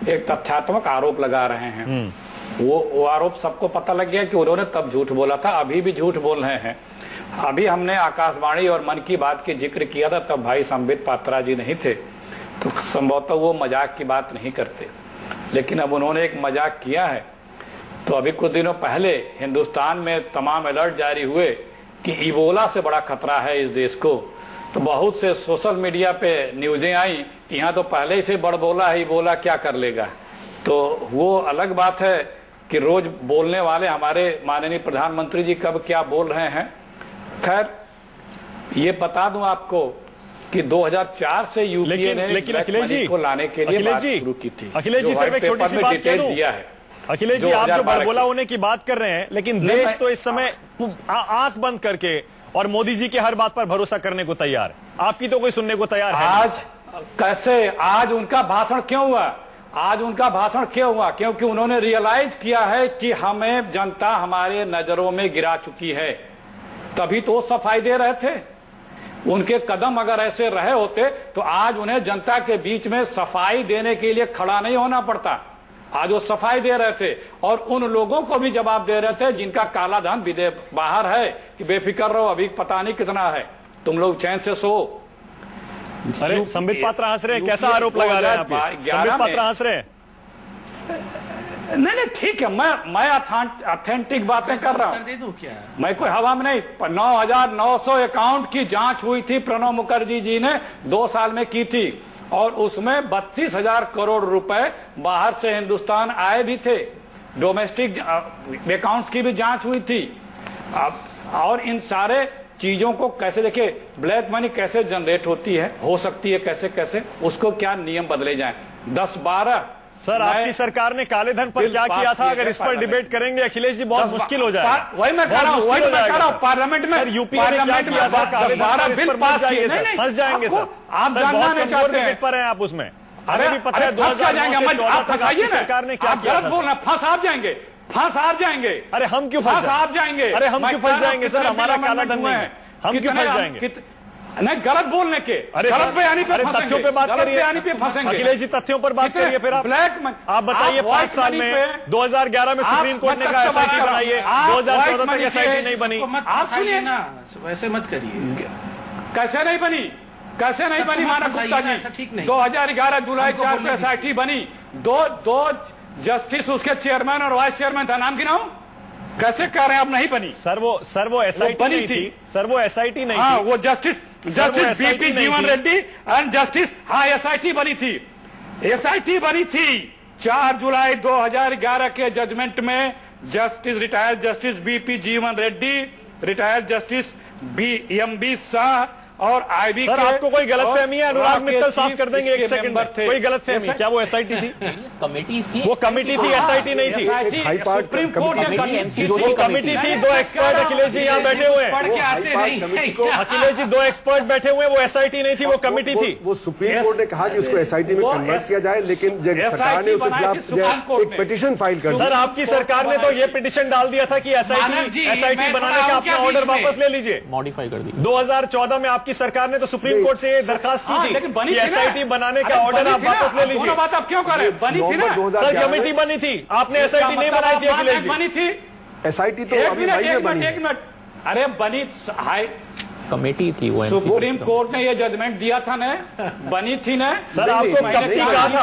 एक तथ्यात्मक आरोप लगा रहे हैं। वो आरोप सबको पता लग गया कि उन्होंने तब झूठ बोला था, अभी भी झूठ बोल रहे हैं। अभी हमने आकाशवाणी और मन की बात की जिक्र किया था, तब भाई संबित पात्रा जी नहीं थे, तो संभवतः वो मजाक की बात नहीं करते। लेकिन अब उन्होंने एक मजाक किया है। तो अभी कुछ दिनों पहले हिंदुस्तान में तमाम अलर्ट जारी हुए कि इबोला से बड़ा खतरा है इस देश को, तो बहुत से सोशल मीडिया पे न्यूज़ें आई, यहाँ तो पहले ही से बड़बोला है, इबोला क्या कर लेगा। तो वो अलग बात है कि रोज बोलने वाले हमारे माननीय प्रधानमंत्री जी कब क्या बोल रहे हैं। खैर, ये बता दूं आपको कि 2004 से यूपीए ने अखिलेश जी को लाने के लिए बात शुरू की थी। अखिलेश जी, सिर्फ एक छोटी सी बात कह दूं, दिया है। अखिलेश जी, आप जो बड़बोला होने की बात कर रहे हैं, लेकिन देश तो इस समय आंख बंद करके और मोदी जी की हर बात पर भरोसा करने को तैयार है। आपकी तो कोई सुनने को तैयार है। आज उनका भाषण क्यों हुआ? आज उनका भाषण क्यों हुआ? क्योंकि उन्होंने रियलाइज किया है कि हमें जनता हमारे नजरों में गिरा चुकी है, तभी तो सफाई दे रहे थे। उनके कदम अगर ऐसे रहे होते तो आज उन्हें जनता के बीच में सफाई देने के लिए खड़ा नहीं होना पड़ता। आज वो सफाई दे रहे थे और उन लोगों को भी जवाब दे रहे थे जिनका काला धन विदेश बाहर है कि बेफिक्र रहो, अभी पता नहीं कितना है, तुम लोग चैन से सो। अरे संबित पात्रा हंस रहे हैं, कैसा आरोप लगा रहे हैं आप? संबित पात्रा हंस रहे हैं। नहीं, ठीक है, मैं ऑथेंटिक बातें कर रहा हूं। दे दूं क्या? मैं कोई हवा में नहीं। 9,900 अकाउंट की जांच हुई थी, प्रणब मुखर्जी जी ने 2 साल में की थी, और उसमें 32,000 करोड़ रुपए बाहर से हिंदुस्तान आए भी थे। डोमेस्टिक अकाउंट्स की भी जांच हुई थी। और इन सारे चीजों को कैसे, देखिए, ब्लैक मनी कैसे जनरेट होती है, हो सकती है कैसे कैसे, उसको क्या नियम बदले जाएं। 10-12 सर, आपकी सरकार ने काले धन पर क्या किया था, अगर इस पर डिबेट करेंगे अखिलेश जी, बहुत मुश्किल हो जाएगा। वही मैं कह रहा हूं, पार्लियामेंट में यूपी ने क्या किया था, काले धन पर बिल पास किए, फंस जाएंगे सर। आप जानना नहीं चाहते हैं पर हैं आप उसमें। अरे भी पता है 2014 तक फंसाइए ना, सरकार ने क्या किया, गलत बोलना, फंस आप जाएंगे, फंस आप जाएंगे। अरे हम क्यों फंस जाएंगे? अरे हम क्यों फंस जाएंगे सर? हमारा काला धन नहीं है, हम क्यों फंस जाएंगे? नहीं, गलत बोलने के, गलत बयानी पे फंसेंगे, तथ्यों पे बात करिए, अखिलेश जी तथ्यों पर बात करिए। फिर आप ब्लैक मनी, आप बताइए, 5 साल में 2011 में सुप्रीम कोर्ट ने कहा SIT बनाइए, 2014 तक SIT नहीं बनी। आप सुनिए ना, वैसे मत करिए। कैसे नहीं बनी? कैसे नहीं बनी मानव गुप्ता जी? 2011 जुलाई 4 को SIT बनी। दो जस्टिस उसके चेयरमैन और वाइस चेयरमैन था, नाम गिनाऊं? कैसे कह रहे हैं आप नहीं बनी? सर वो SIT नहीं थी। सर वो SIT नहीं थी। वो जस्टिस BP जीवन रेड्डी एंड जस्टिस, हाँ SIT बनी थी। SIT बनी थी 4 जुलाई 2011 के जजमेंट में रिटायर्ड जस्टिस बीपी जीवन Reddy, retired justice MB Shah और आईबी सर, आपको कोई गलतफहमी है? अनुराग मित्तल साफ कर देंगे, एक सेकंड में। कोई गलतफहमी? क्या वो एसआईटी थी? कमेटी थी, वो कमिटी थी, एसआईटी नहीं थी। सुप्रीम कोर्ट ने वो कमिटी थी। 2 एक्सपर्ट अखिलेश जी यहाँ बैठे हुए हैं। अखिलेश जी 2 एक्सपर्ट बैठे हुए हैं, वो एसआईटी नहीं थी, वो कमिटी थी। वो सुप्रीम कोर्ट ने कहा कि उसको एसआईटी में कन्वर्ट किया जाए, लेकिन सरकार ने उसके खिलाफ एक पिटीशन फाइल कर दी। सर, आपकी सरकार ने तो ये पिटीशन डाल दिया था कि एसआईटी बनाने का अपना ऑर्डर वापस ले लीजिए, मॉडिफाई कर दी। 2014 में आपकी सरकार ने तो सुप्रीम कोर्ट से ये दरखास्त की थी कि एसआईटी बनाने का ऑर्डर आप वापस ले लीजिए। बात आप क्यों कर रहे हैं? बनी थी ना सर, कमेटी बनी थी, आपने एसआईटी नहीं बनाई थी अखिलेश जी। बनी थी एसआईटी तो एक मिनट अरे बनी हाई कमेटी थी वो। सुप्रीम कोर्ट ने ये जजमेंट दिया था ना, बनी थी ना। सर, आपको कब कहा था?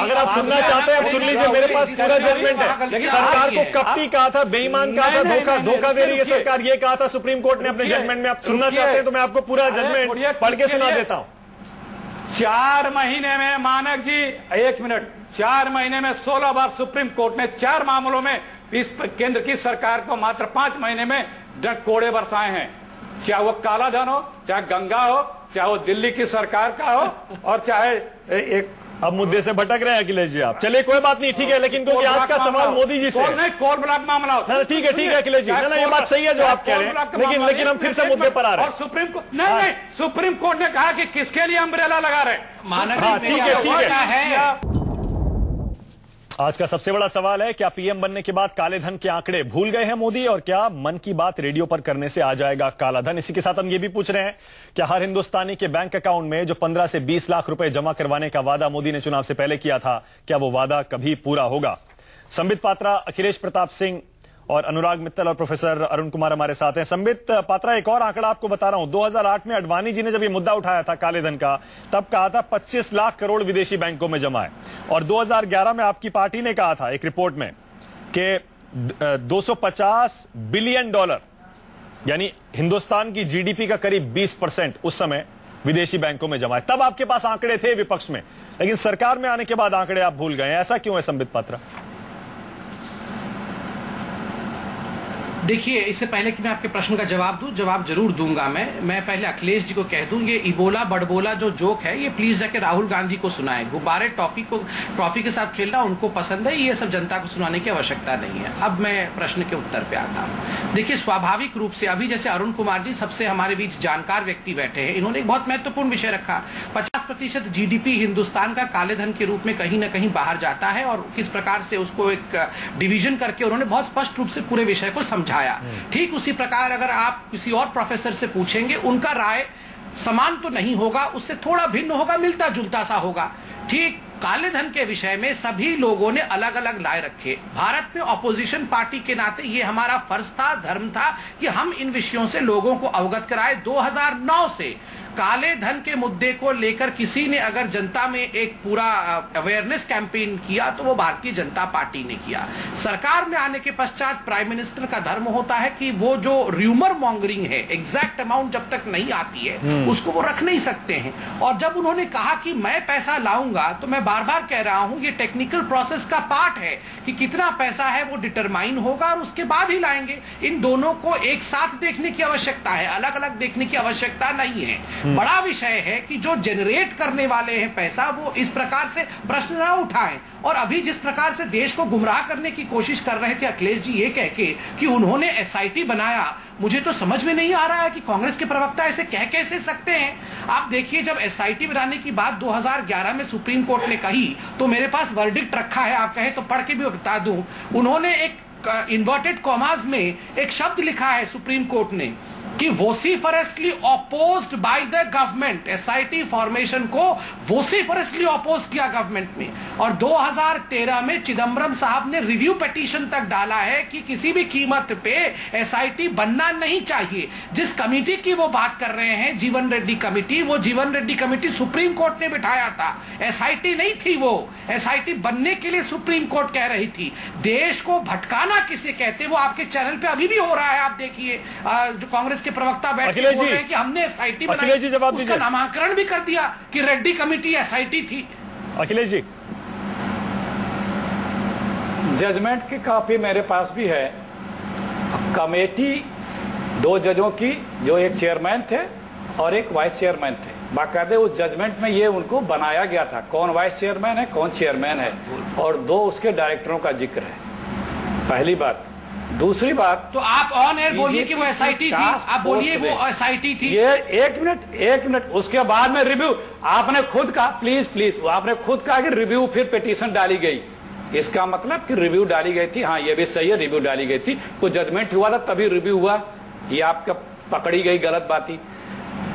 अगर आप सुनना चाहते हैं सुन लीजिए, मेरे पास पूरा जजमेंट है। सरकार को कब कहा था, बेईमान कहा था, धोखा दे रही है सरकार, ये कहा था सुप्रीम कोर्ट ने अपने जजमेंट में। आप सुनना चाहते हैं तो मैं आपको पूरा जजमेंट पढ़ के सुना देता हूँ। 4 महीने में मानक जी, 1 मिनट, 4 महीने में 16 बार सुप्रीम कोर्ट ने 4 मामलों में इस केंद्र की सरकार को मात्र 5 महीने में कोड़े बरसाए हैं। चाहे वो काला धन हो, चाहे गंगा हो, चाहे वो दिल्ली की सरकार का हो, और चाहे एक अब मुद्दे से भटक रहे हैं अखिलेश जी आप। चलिए कोई बात नहीं, ठीक है, लेकिन क्योंकि आज का सवाल मोदी जी से नहीं, कोल ब्लॉक मामला हो। ठीक है अखिलेश जी, ना ये बात सही है जो आप कह रहे हैं, लेकिन हम फिर से मुद्दे पर आ रहे हैं। और सुप्रीम कोर्ट नहीं, सुप्रीम कोर्ट ने कहा कि किसके लिए अम्ब्रेला लगा रहे हैं। ठीक है। आज का सबसे बड़ा सवाल है, क्या पीएम बनने के बाद काले धन के आंकड़े भूल गए हैं मोदी, और क्या मन की बात रेडियो पर करने से आ जाएगा काला धन? इसी के साथ हम ये भी पूछ रहे हैं, क्या हर हिंदुस्तानी के बैंक अकाउंट में जो 15 से 20 लाख रुपए जमा करवाने का वादा मोदी ने चुनाव से पहले किया था, क्या वो वादा कभी पूरा होगा? संबित पात्रा, अखिलेश प्रताप सिंह और अनुराग मित्तल और प्रोफेसर अरुण कुमार हमारे साथ हैं। संबित पात्रा, एक और आंकड़ा आपको बता रहा हूं। 2008 में अडवाणी जी ने जब ये मुद्दा उठाया था काले धन का, तब कहा था 25 लाख करोड़ विदेशी बैंकों में जमा है। और 2011 में आपकी पार्टी ने कहा था एक रिपोर्ट में कि 250 बिलियन डॉलर, यानी हिंदुस्तान की जीडीपी का करीब 20% उस समय विदेशी बैंकों में जमा है। तब आपके पास आंकड़े थे विपक्ष में, लेकिन सरकार में आने के बाद आंकड़े आप भूल गए। ऐसा क्यों है संबित पात्रा? देखिए, इससे पहले कि मैं आपके प्रश्न का जवाब दूं, जवाब जरूर दूंगा मैं पहले अखिलेश जी को कह दूं, ये इबोला बड़बोला जो जोक है, ये प्लीज जाके राहुल गांधी को सुनाएं। गुब्बारे ट्रॉफी के साथ खेलना उनको पसंद है, ये सब जनता को सुनाने की आवश्यकता नहीं है। अब मैं प्रश्न के उत्तर पे आता हूं। देखिए, स्वाभाविक रूप से अभी जैसे अरुण कुमार जी सबसे हमारे बीच जानकार व्यक्ति बैठे हैं, इन्होंने एक बहुत महत्वपूर्ण विषय रखा। 50% जीडीपी हिंदुस्तान का काले धन के रूप में कहीं ना कहीं बाहर जाता है, और किस प्रकार से उसको एक डिवीजन करके उन्होंने बहुत स्पष्ट रूप से पूरे विषय को समझाया। ठीक उसी प्रकार अगर आप किसी और प्रोफेसर से पूछेंगे, उनका राय समान तो नहीं होगा, उससे थोड़ा भिन्न होगा, मिलता जुलता सा होगा। ठीक काले धन के विषय में सभी लोगों ने अलग अलग राय रखे। भारत में ऑपोजिशन पार्टी के नाते ये हमारा फर्ज था, धर्म था कि हम इन विषयों से लोगों को अवगत कराए। 2009 से काले धन के मुद्दे को लेकर किसी ने अगर जनता में एक पूरा अवेयरनेस कैंपेन किया तो वो भारतीय जनता पार्टी ने किया। सरकार में आने के पश्चात प्राइम मिनिस्टर का धर्म होता है कि वो जो र्यूमर मॉन्गरिंग है, एग्जैक्ट अमाउंट जब तक नहीं आती है उसको वो रख नहीं सकते हैं। और जब उन्होंने कहा कि मैं पैसा लाऊंगा, तो मैं बार बार कह रहा हूं ये टेक्निकल प्रोसेस का पार्ट है कि कितना पैसा है वो डिटरमाइन होगा और उसके बाद ही लाएंगे। इन दोनों को एक साथ देखने की आवश्यकता है, अलग अलग देखने की आवश्यकता नहीं है। बड़ा विषय है कि जो जनरेट करने वाले हैं पैसा, वो इस प्रकार से प्रश्न न उठाएं। और अभी जिस प्रकार से देश को गुमराह करने की कोशिश कर रहे थे अखिलेश जी, ये कह के कि उन्होंने एसआईटी बनाया, मुझे तो समझ में नहीं आ रहा है कि कांग्रेस के प्रवक्ता ऐसे कह कैसे सकते हैं। आप देखिए, जब एसआईटी बनाने की बात 2011 में सुप्रीम कोर्ट ने कही, तो मेरे पास वर्डिक्ट रखा है, आप कहें तो पढ़ के भी बता दूं। उन्होंने एक इन्वर्टेड कॉमास में एक शब्द लिखा है सुप्रीम कोर्ट ने कि vociferously opposed by the government. SIT formation को वोसिफरसली अपोज किया गवर्नमेंट में। और 2013 में चिदम्बरम साहब ने रिव्यू पिटीशन तक डाला है कि किसी भी कीमत पे एसआईटी बनना नहीं चाहिए। जिस कमेटी की वो बात कर रहे हैं, जीवन रेड्डी कमेटी, वो जीवन रेड्डी कमेटी सुप्रीम कोर्ट ने बिठाया था, एसआईटी नहीं थी। वो एसआईटी बनने के लिए सुप्रीम कोर्ट कह रही थी। देश को भटकाना किसे कहते, वो आपके चैनल पे अभी भी हो रहा है। आप देखिए, जो कांग्रेस के प्रवक्ता बैठ के बोल रहे हैं कि हमने एसआईटी बनाई, उसका नामकरण भी कर दिया कि रेड्डी कमेटी एसआईटी थी। अखिलेश जी, जजमेंट की कॉपी मेरे पास भी है। कमेटी 2 जजों की, जो एक चेयरमैन थे और एक वाइस चेयरमैन थे, बाकायदे उस जजमेंट में ये उनको बनाया गया था कौन वाइस चेयरमैन है कौन चेयरमैन है, और 2 उसके डायरेक्टरों का जिक्र है। पहली बात। दूसरी बात, तो आप ऑन एयर बोलिए कि वो एसआईटी थी, आप बोलिए वो एसआईटी थी। ये एक मिनट उसके बाद में रिव्यू आपने खुद कहा, प्लीज आपने खुद कहा कि रिव्यू फिर पिटीशन डाली गई, इसका मतलब कि रिव्यू डाली गई थी। हाँ, ये भी सही है, रिव्यू डाली गई थी, कोई जजमेंट हुआ था तभी रिव्यू हुआ, ये आपका पकड़ी गई गलत बात थी।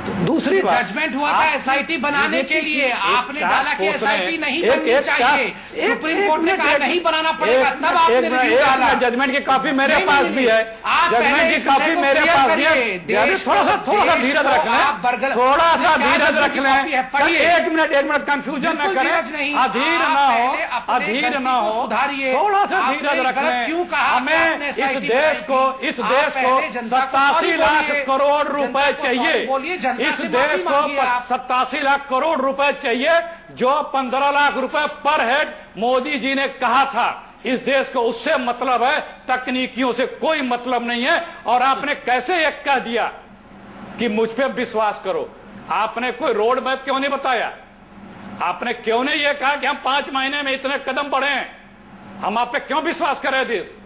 तो दूसरी बात, जजमेंट हुआ था एसआईटी बनाने के लिए, आपने डाला कि एसआईटी नहीं बननी चाहिए, सुप्रीम कोर्ट ने कहा नहीं बनाना पड़ेगा, तब आपने रिव्यू डाला। जजमेंट की कॉपी मेरे पास भी है, जजमेंट की कॉपी मेरे पास भी है। थोड़ा सा धीरज रख लें, थोड़ा सा धीरज रख लें। एक मिनट कंफ्यूजन न करें, अधीर ना हो, सुधारिए, थोड़ा सा धीरज रख लें। क्यों कहा हमें इस देश को 87 लाख करोड़ रुपए चाहिए, इस देश को 87 लाख करोड़ रुपए चाहिए, जो 15 लाख रुपए पर हेड मोदी जी ने कहा था। इस देश को उससे मतलब है, तकनीकियों से कोई मतलब नहीं है। और आपने कैसे एक कह दिया कि मुझ पे विश्वास करो? आपने कोई रोड मैप क्यों नहीं बताया? आपने क्यों नहीं ये कहा कि हम 5 महीने में इतने कदम बढ़े हैं? हम आप पे क्यों विश्वास करें देश?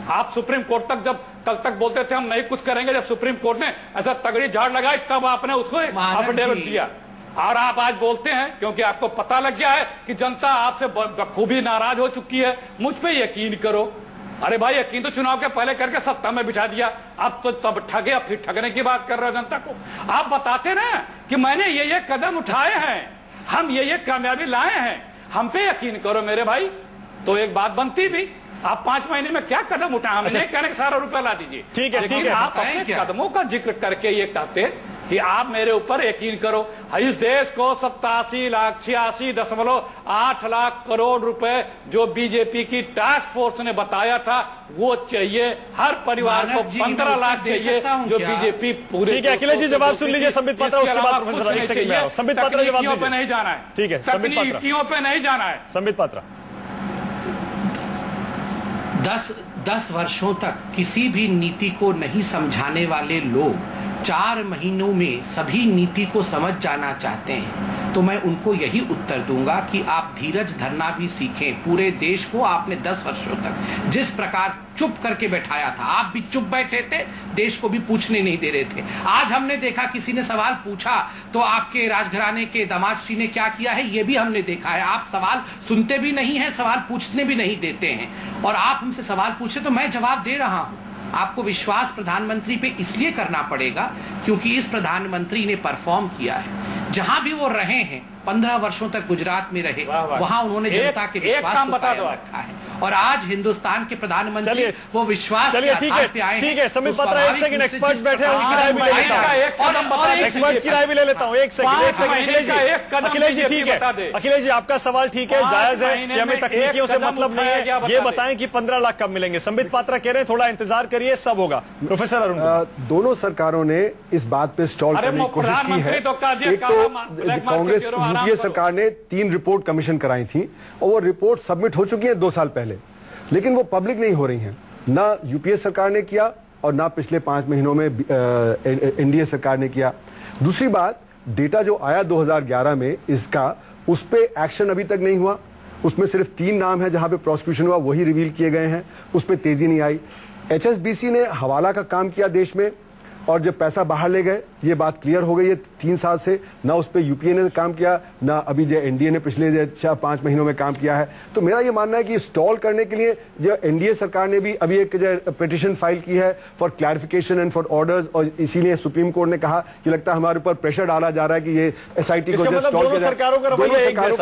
आप सुप्रीम कोर्ट तक जब कल तक बोलते थे हम नहीं कुछ करेंगे, जब सुप्रीम कोर्ट ने ऐसा तगड़ी झाड़ लगाई तब आपने उसको अफिडेविट दिया। और आप आज बोलते हैं क्योंकि आपको पता लग गया है कि जनता आपसे बखूबी नाराज हो चुकी है, मुझ पे यकीन करो। अरे भाई, यकीन तो चुनाव के पहले करके सत्ता में बिठा दिया, अब तो तब ठगे, अब फिर ठगने की बात कर रहे हो जनता को। आप बताते ना कि मैंने ये कदम उठाए हैं, हम ये कामयाबी लाए हैं, हम पे यकीन करो मेरे भाई, तो एक बात बनती भी। आप 5 महीने में क्या कदम उठाए? हम नहीं कहने सारा रुपया ला दीजिए, ठीक है। आप अपने कदमों का जिक्र करके ये कहते कि आप मेरे ऊपर यकीन करो। इस देश को 86,86.8 लाख करोड़ रुपए जो बीजेपी की टास्क फोर्स ने बताया था, वो चाहिए। हर परिवार को 15 लाख चाहिए, जो बीजेपी पूरे। ठीक है अखिलेश जी, जवाब सुन लीजिए संबित पात्रा, उसके बाद संबित पात्रा जवाब पे नहीं जाना है। ठीक है, तकनीकियों पे नहीं जाना है। संबित पात्रा, 10 वर्षों तक किसी भी नीति को नहीं समझाने वाले लोग 4 महीनों में सभी नीति को समझ जाना चाहते हैं, तो मैं उनको यही उत्तर दूंगा कि आप धीरज धरना भी सीखें। पूरे देश को आपने 10 वर्षों तक जिस प्रकार चुप करके बैठाया था, आप भी चुप बैठे थे, देश को भी पूछने नहीं दे रहे थे। आज हमने देखा किसी ने सवाल पूछा तो आपके राजघराने के दामाद श्री ने क्या किया है, ये भी हमने देखा है। आप सवाल सुनते भी नहीं है, सवाल पूछने भी नहीं देते हैं, और आप हमसे सवाल पूछे तो मैं जवाब दे रहा हूं। आपको विश्वास प्रधानमंत्री पे इसलिए करना पड़ेगा क्योंकि इस प्रधानमंत्री ने परफॉर्म किया है। जहां भी वो रहे हैं, 15 वर्षों तक गुजरात में रहे, वहां उन्होंने जनता के विश्वास को कायम रखा है। और आज हिंदुस्तान के प्रधानमंत्री वो विश्वास के आधार पे आए हैं। ठीक है संबित पात्रा, एक सेकंड, एक्सपर्ट्स बैठे हैं, उनकी राय भी ले लेता हूं। एक्सपर्ट्स की राय भी ले लेता हूं, एक सेकंड। अखिलेश जी ठीक है, अखिलेश जी आपका सवाल ठीक है, जायज है कि हमें तकनीकियों से मतलब नहीं है, ये बताएं कि 15 लाख कब मिलेंगे। संबित पात्रा कह रहे हैं थोड़ा इंतजार करिए, सब होगा। प्रोफेसर अरुण, दोनों सरकारों ने इस बात पे स्टॉल करने की कोशिश की है। एक तो कांग्रेस यूपीए सरकार ने 3 रिपोर्ट कमीशन कराई थी और वो रिपोर्ट सबमिट हो चुकी है 2 साल पहले, लेकिन वो पब्लिक नहीं हो रही हैं। ना यूपीए सरकार ने किया और ना पिछले 5 महीनों में एनडीए सरकार ने किया। दूसरी बात, डेटा जो आया 2011 में इसका, उस पे एक्शन अभी तक नहीं हुआ। उसमें सिर्फ 3 नाम है जहां पे प्रोसिक्यूशन हुआ, वही रिवील किए गए हैं, उस पर तेजी नहीं आई। एचएसबीसी ने हवाला का काम किया देश में, और जब पैसा बाहर ले गए, ये बात क्लियर हो गई है 3 साल से। ना उस पर यूपीए ने काम किया, ना अभी जो एनडीए ने पिछले 4-5 महीनों में काम किया है। तो मेरा ये मानना है कि स्टॉल करने के लिए जो एनडीए सरकार ने भी अभी एक पिटीशन फाइल की है for clarification and for orders, और इसीलिए सुप्रीम कोर्ट ने कहा कि लगता है हमारे ऊपर प्रेशर डाला जा रहा है कि ये एसआईटी को दोनों सरकारों का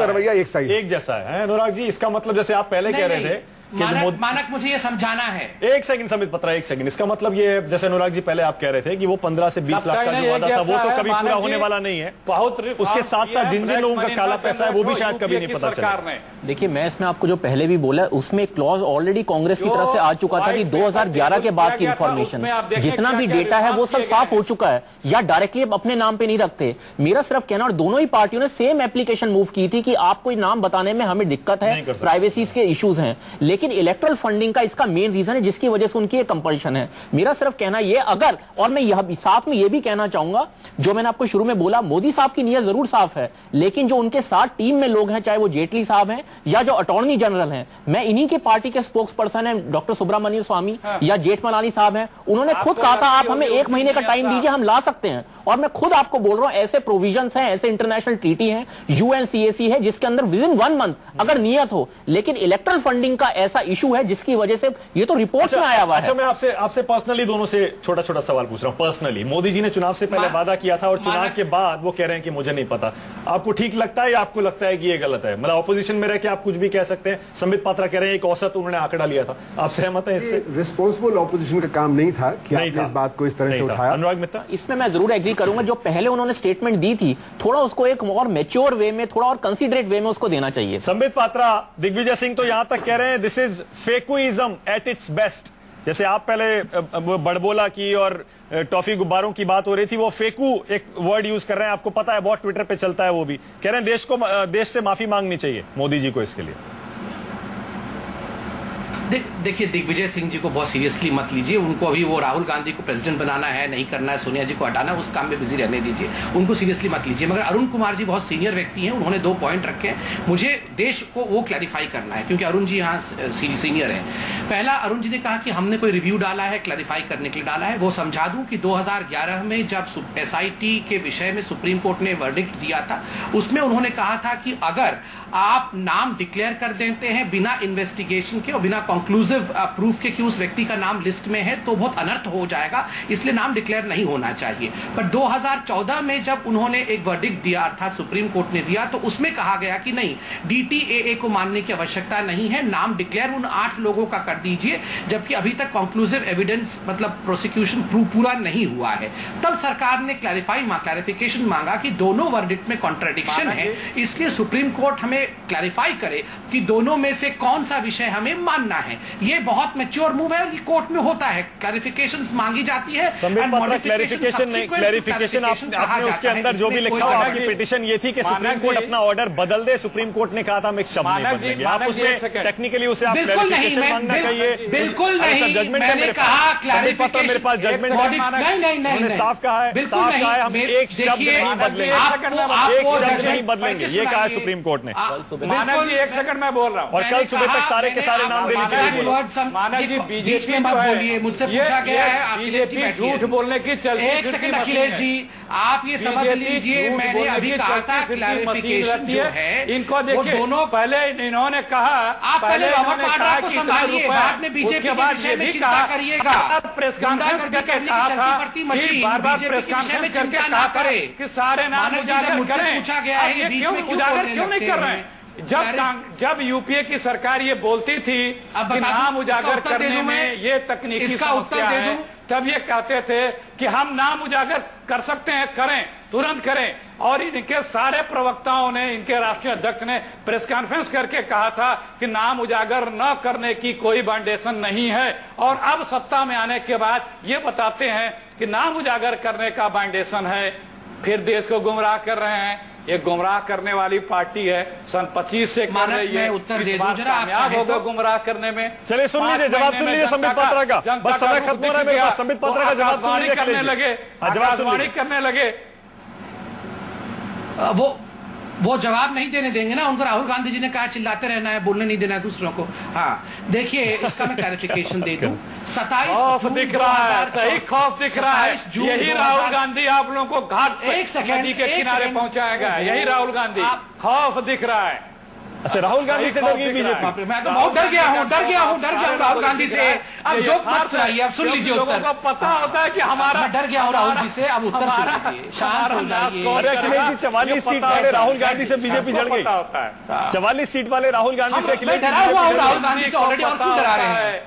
रवैया एक जैसा है। अनुराग जी, इसका मतलब जैसे आप पहले कह रहे थे मानक मुझे ये समझाना है। एक सेकंड संबित पात्रा, एक सेकंड। इसका मतलब ये, जैसे अनुराग जी पहले आप कह रहे थे कि वो 15 से 20 लाख का जो वादा था वो तो कभी पूरा होने वाला नहीं है। बहुत उसके साथ साथ जिन जिन लोगों का काला पैसा है वो भी शायद कभी नहीं पता चला। देखिए, मैं इसमें आपको जो पहले भी बोला, उसमें क्लॉज ऑलरेडी कांग्रेस की तरफ से आ चुका था कि 2011 के बाद की इंफॉर्मेशन, जितना भी डेटा है वो सब साफ हो चुका है, या डायरेक्टली अपने नाम पे नहीं रखते। मेरा सिर्फ कहना, और दोनों ही पार्टियों ने सेम एप्लीकेशन मूव की थी कि आपको नाम बताने में हमें दिक्कत है, प्राइवेसी के इश्यूज हैं, लेकिन लेकिन इलेक्ट्रल फंडिंग का इसका मेन रीजन है जिसकी वजह से उनकी कंपल्शन है। मेरा सिर्फ कहना यह, अगर, और मैं यह साथ में यह भी कहना चाहूंगा, जो मैंने आपको शुरू में बोला, मोदी साहब की नीयत जरूर साफ है, लेकिन जो उनके साथ टीम में लोग हैं, चाहे वो जेटली साहब हैं या जो अटॉर्नी जनरल हैं, मैं इन्हीं के पार्टी के स्पोक्स पर्सन है डॉक्टर सुब्रमण्यम स्वामी या जेठमलानी साहब हैं, उन्होंने खुद कहा था आप हमें 1 महीने का टाइम दीजिए, हम ला सकते हैं। और मैं खुद आपको बोल रहा हूं, ऐसे प्रोविजंस हैं, ऐसे इंटरनेशनल ट्रीटी हैं, यूएनसीएसी है, जिसके अंदर विद इन 1 मंथ अगर नियत हो, लेकिन इलेक्ट्रल फंडिंग का ऐसा इशू है जिसकी वजह से ये तो रिपोर्ट्स में आया हुआ है। अच्छा, मैं आपसे पर्सनली दोनों से छोटा छोटा सवाल पूछ रहा हूं। पर्सनली मोदी जी ने चुनाव से पहले वादा किया था और चुनाव के बाद वो कह रहे हैं कि मुझे नहीं पता। आपको ठीक लगता है या आपको लगता है कि ये गलत है? मतलब ऑपोजिशन में रह के आप कुछ भी कह सकते हैं। संबित पात्रा कह रहे हैं एक औसत उन्होंने आंकड़ा लिया था, आप सहमत हैं इससे? रिस्पॉन्सिबल ऑपोजिशन का काम नहीं था कि आपने इस बात को इस तरह से उठाया। अनुराग मित्रा, इसमें मैं जरूर एग्री करूंगा, जो पहले उन्होंने स्टेटमेंट दी थी, थोड़ा उसको एक और मैच्योर वे में, थोड़ा और कंसीडरेट वे में उसको देना चाहिए। संबित पात्रा, दिग्विजय सिंह तो यहां तक कह रहे हैं this is fekuism at its best. जैसे आप पहले बड़बोला की और टॉफी गुब्बारों की बात हो रही थी, वो फेकू एक वर्ड यूज कर रहे हैं, आपको पता है बहुत ट्विटर पे चलता है। वो भी कह रहे हैं देश से माफी मांगनी चाहिए मोदी जी को इसके लिए। देखिए, दिग्विजय सिंह जी को बहुत सीरियसली मत लीजिए। उनको अभी वो राहुल गांधी को प्रेसिडेंट बनाना है, नहीं करना है, सोनिया जी को हटाना है, उस काम में बिजी रहने दीजिए, उनको सीरियसली मत लीजिए। मगर अरुण कुमार जी बहुत सीनियर व्यक्ति हैं, उन्होंने 2 पॉइंट रखे हैं, मुझे देश को वो क्लैरिफाई करना है, क्योंकि अरुण जी यहाँ सीनियर हैं। पहला, अरुण जी ने कहा कि हमने कोई रिव्यू डाला है, क्लैरिफाई करने के लिए डाला है। वो समझा दूं कि 2011 में जब SIT के विषय में सुप्रीम कोर्ट ने वर्डिक्ट दिया था, उसमें उन्होंने कहा था कि अगर आप नाम डिक्लेयर कर देते हैं बिना इन्वेस्टिगेशन के और बिना कंक्लूसिव प्रूफ के कि उस व्यक्ति का नाम लिस्ट में है, तो बहुत अनर्थ हो जाएगा, इसलिए नाम डिक्लेयर नहीं होना चाहिए। पर 2014 में जब उन्होंने एक वर्डिक्ट दिया, अर्थात सुप्रीम कोर्ट ने दिया, तो उसमें कहा गया कि नहीं, DTAA को मानने की आवश्यकता नहीं है, नाम डिक्लेयर उन 8 लोगों का कर दीजिए, जबकि अभी तक कंक्लूसिव एविडेंस मतलब प्रोसिक्यूशन पूरा नहीं हुआ है। तब सरकार ने क्लैरिफिकेशन मांगा कि दोनों वर्डिक्ट में कॉन्ट्राडिक्शन है, इसलिए सुप्रीम कोर्ट हमें क्लैरिफाई करे कि दोनों में से कौन सा विषय हमें मानना है। ये बहुत मैच्योर मूव है, ये कोर्ट में होता है, क्लैरिफिकेशंस मांगी जाती है। क्लैरिफिकेशन आपने उसके अंदर जो भी लिखा हुआ कि पिटीशन ये थी कि सुप्रीम कोर्ट अपना ऑर्डर बदल दे, सुप्रीम कोर्ट ने कहा था हम एक शब्द नहीं बदलेंगे। आप उसमें टेक्निकली उसे आप क्लैरिफिकेशन मांगना चाहिए। बिल्कुल नहीं, मैंने कहा क्लैरिफिकेशन, मेरे पास जजमेंट नहीं, साफ कहा है हम एक शब्द नहीं बदलेंगे, एक शब्द नहीं बदलेंगे, ये कहा है सुप्रीम कोर्ट ने। मानव जी 1 सेकंड मैं बोल रहा हूँ, और कल सुबह तक सारे के सारे नाम देने चाहिए। मानव जी, बीजेपी बोलिए, मुझसे पूछा गया है, बीजेपी झूठ बोलने की चलती। 1 सेकंड अखिलेश जी, आप ये समझ लीजिए, मैंने अभी कहा था क्लैरिफिकेशन जो है, इनको देखिए, दोनों पहले इन्होंने कहा, आप पहले रॉबर्ट वाड्रा को संभालिए, बाद में बीजेपी के विषय में चिंता करिएगा। प्रेस कॉन्फ्रेंस करके कहा था कि बार-बार प्रेस कॉन्फ्रेंस करके कहा करे कि सारे नाम उजागर करें। पूछा गया है, ये क्यों उजागर क्यों नहीं कर रहे हैं? जब यूपीए की सरकार ये बोलती थी कि नाम उजागर करने में ये तकनीकी समस्या है, तब ये कहते थे कि हम नाम उजागर कर सकते हैं, करें, तुरंत करें। और इनके सारे प्रवक्ताओं ने, इनके राष्ट्रीय अध्यक्ष ने प्रेस कॉन्फ्रेंस करके कहा था कि नाम उजागर न करने की कोई बाउंडेशन नहीं है। और अब सत्ता में आने के बाद ये बताते हैं कि नाम उजागर करने का बाउंडेशन है, फिर देश को गुमराह कर रहे हैं। ये गुमराह करने वाली पार्टी है, सन 25 से कर रही है, इस बार कामयाब होगा गुमराह करने में। चलिए सुन लीजिए, जवाब सुन लीजिए संबित पात्रा का, बस समय खत्म हो रहा है मेरे पास। संबित पात्रा का जवाब सुन लीजिए, करने लगे, आकाशवाणी करने लगे। वो जवाब नहीं देने देंगे ना, उनको राहुल गांधी जी ने कहा चिल्लाते रहना है, बोलने नहीं देना है दूसरों को। हाँ, देखिए, इसका मैं क्लैरिफिकेशन दे दूं। 27 जून दिख रहा है, सही खौफ दिख रहा है। यही राहुल गांधी आप लोगों को घाट नदी के किनारे पहुंचाएगा, यही राहुल गांधी, खौफ दिख रहा है। अच्छा, राहुल गांधी से डर गई बीजेपी? मैं तो बहुत डर गया हूँ राहुल गांधी से। अब जो मत सुनाइए, अब सुन लीजिए उत्तर। को पता होता है कि हमारा, मैं डर गया हूँ राहुल जी से, अब उत्तर सुन लीजिए, शांत हो जाइए। अखिलेश जी, 44 सीट वाले राहुल गांधी से बीजेपी जड़ गई। 44 सीट वाले राहुल गांधी से मैं डरा हुआ हूँ राहुल गांधी से ऑलरेडी, और क्यों डरा रहे हैं?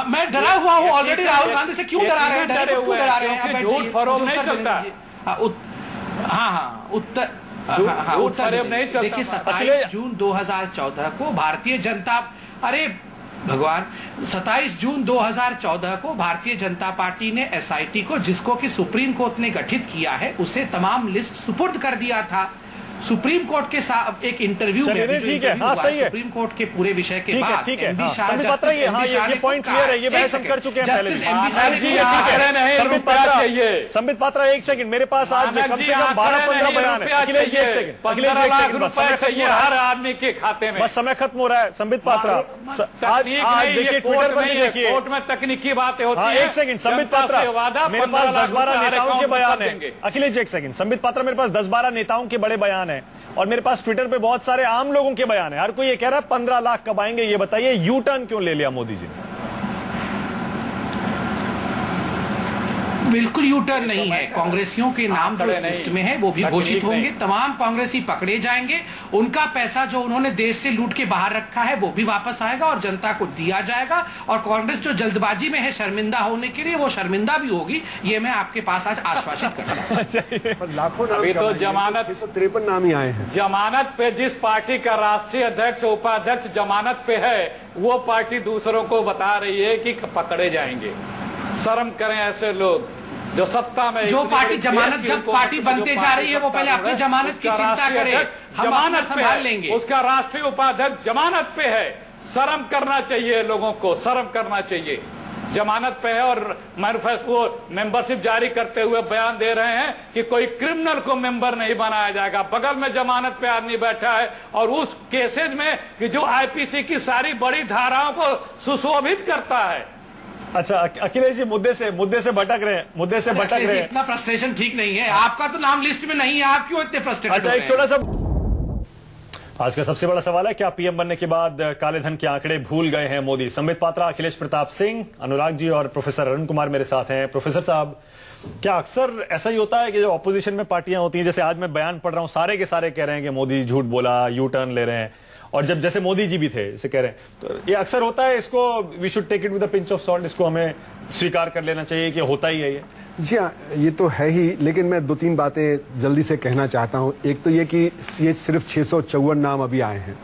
मैं डरा हुआ हूँ ऑलरेडी राहुल गांधी से, क्यों डरा रहे हैं? क्यों डरा रहे हैं? झूठ फरोग नहीं चलता। हाँ, उत्तर नहीं चलता। देखिए, 27 जून 2014 को भारतीय जनता, अरे भगवान, 27 जून 2014 को भारतीय जनता पार्टी ने SIT को, जिसको कि सुप्रीम कोर्ट ने गठित किया है, उसे तमाम लिस्ट सुपुर्द कर दिया था। सुप्रीम कोर्ट के साथ एक इंटरव्यू में ठीक है, हाँ सही है, सुप्रीम कोर्ट के पूरे विषय के बाद ठीक है, संबित पात्रा ये पॉइंट क्लियर है, ये बहस हम कर चुके हैं पहले। संबित पात्रा एक सेकंड, मेरे पास आज कम से कम 12-15 बयान है। अखिलेश एक सेकंड, 15 लाख रुपए चाहिए हर आदमी के खाते में। बस समय खत्म हो रहा है। संबित पात्रा आज देखिए ट्विटर पर देखिए, कोर्ट में तकनीकी बातें होती है। एक सेकंड संबित पात्रा, मेरे पास 10-12 नेताओं के बयान है। अखिलेश एक सेकंड, संबित पात्रा मेरे पास 10-12 नेताओं के बड़े बयान है और मेरे पास ट्विटर पे बहुत सारे आम लोगों के बयान है। हर कोई ये कह रहा है 15 लाख कब आएंगे, ये बताइए यू टर्न क्यों ले लिया मोदी जी ने? बिल्कुल यू टर्न नहीं है। कांग्रेसियों के नाम जो इस लिस्ट में है वो भी घोषित होंगे, तमाम कांग्रेसी पकड़े जाएंगे, उनका पैसा जो उन्होंने देश से लूट के बाहर रखा है वो भी वापस आएगा और जनता को दिया जाएगा। और कांग्रेस जो जल्दबाजी में है शर्मिंदा होने के लिए, वो शर्मिंदा भी होगी, ये मैं आपके पास आज आश्वासित करता हूं। लाखों अभी तो जमानत 653 नाम ही आए हैं। जमानत पे जिस पार्टी का राष्ट्रीय अध्यक्ष उपाध्यक्ष जमानत पे है, वो पार्टी दूसरों को बता रही है कि पकड़े जाएंगे। शर्म करें ऐसे लोग जो सत्ता में, जो पार्टी जमानत जब पार्टी बनते जा रही है वो पहले अपनी जमानत की चिंता करे, हम जमानत संभाल लेंगे। उसका राष्ट्रीय उपाध्यक्ष जमानत पे है, शर्म करना चाहिए लोगों को, शर्म करना चाहिए। जमानत पे है और मैनिफेस्टो मेंबरशिप जारी करते हुए बयान दे रहे हैं कि कोई क्रिमिनल को मेंबर नहीं बनाया जाएगा। बगल में जमानत पे आदमी बैठा है और उस केसेज में कि जो आईपीसी की सारी बड़ी धाराओं को सुशोभित करता है। अच्छा अखिलेश जी मुद्दे से भटक रहे हैं, मुद्दे से भटक रहे हैं। इतना फ्रस्ट्रेशन ठीक नहीं है, आपका तो नाम लिस्ट में नहीं है, आप क्यों इतने फ्रस्ट्रेटेड? अच्छा एक छोटा सा आज का सबसे बड़ा सवाल है, क्या पीएम बनने के बाद काले धन के आंकड़े भूल गए हैं मोदी? संबित पात्रा, अखिलेश प्रताप सिंह, अनुराग जी और प्रोफेसर अरुण कुमार मेरे साथ हैं। प्रोफेसर साहब, क्या अक्सर ऐसा ही होता है कि जो ऑपोजिशन में पार्टियां होती हैं, जैसे आज मैं बयान पढ़ रहा हूं, सारे के सारे कह रहे हैं कि मोदी झूठ बोला, यू टर्न ले रहे हैं, और जब जैसे मोदी जी भी थे इसे कह रहे हैं, तो ये अक्सर होता है। इसको we should take it with a pinch of salt, इसको हमें स्वीकार कर लेना चाहिए कि होता ही है ये। जी हाँ, ये तो है ही, लेकिन मैं 2-3 बातें जल्दी से कहना चाहता हूँ। एक तो ये कि ये सिर्फ 654 नाम अभी आए हैं,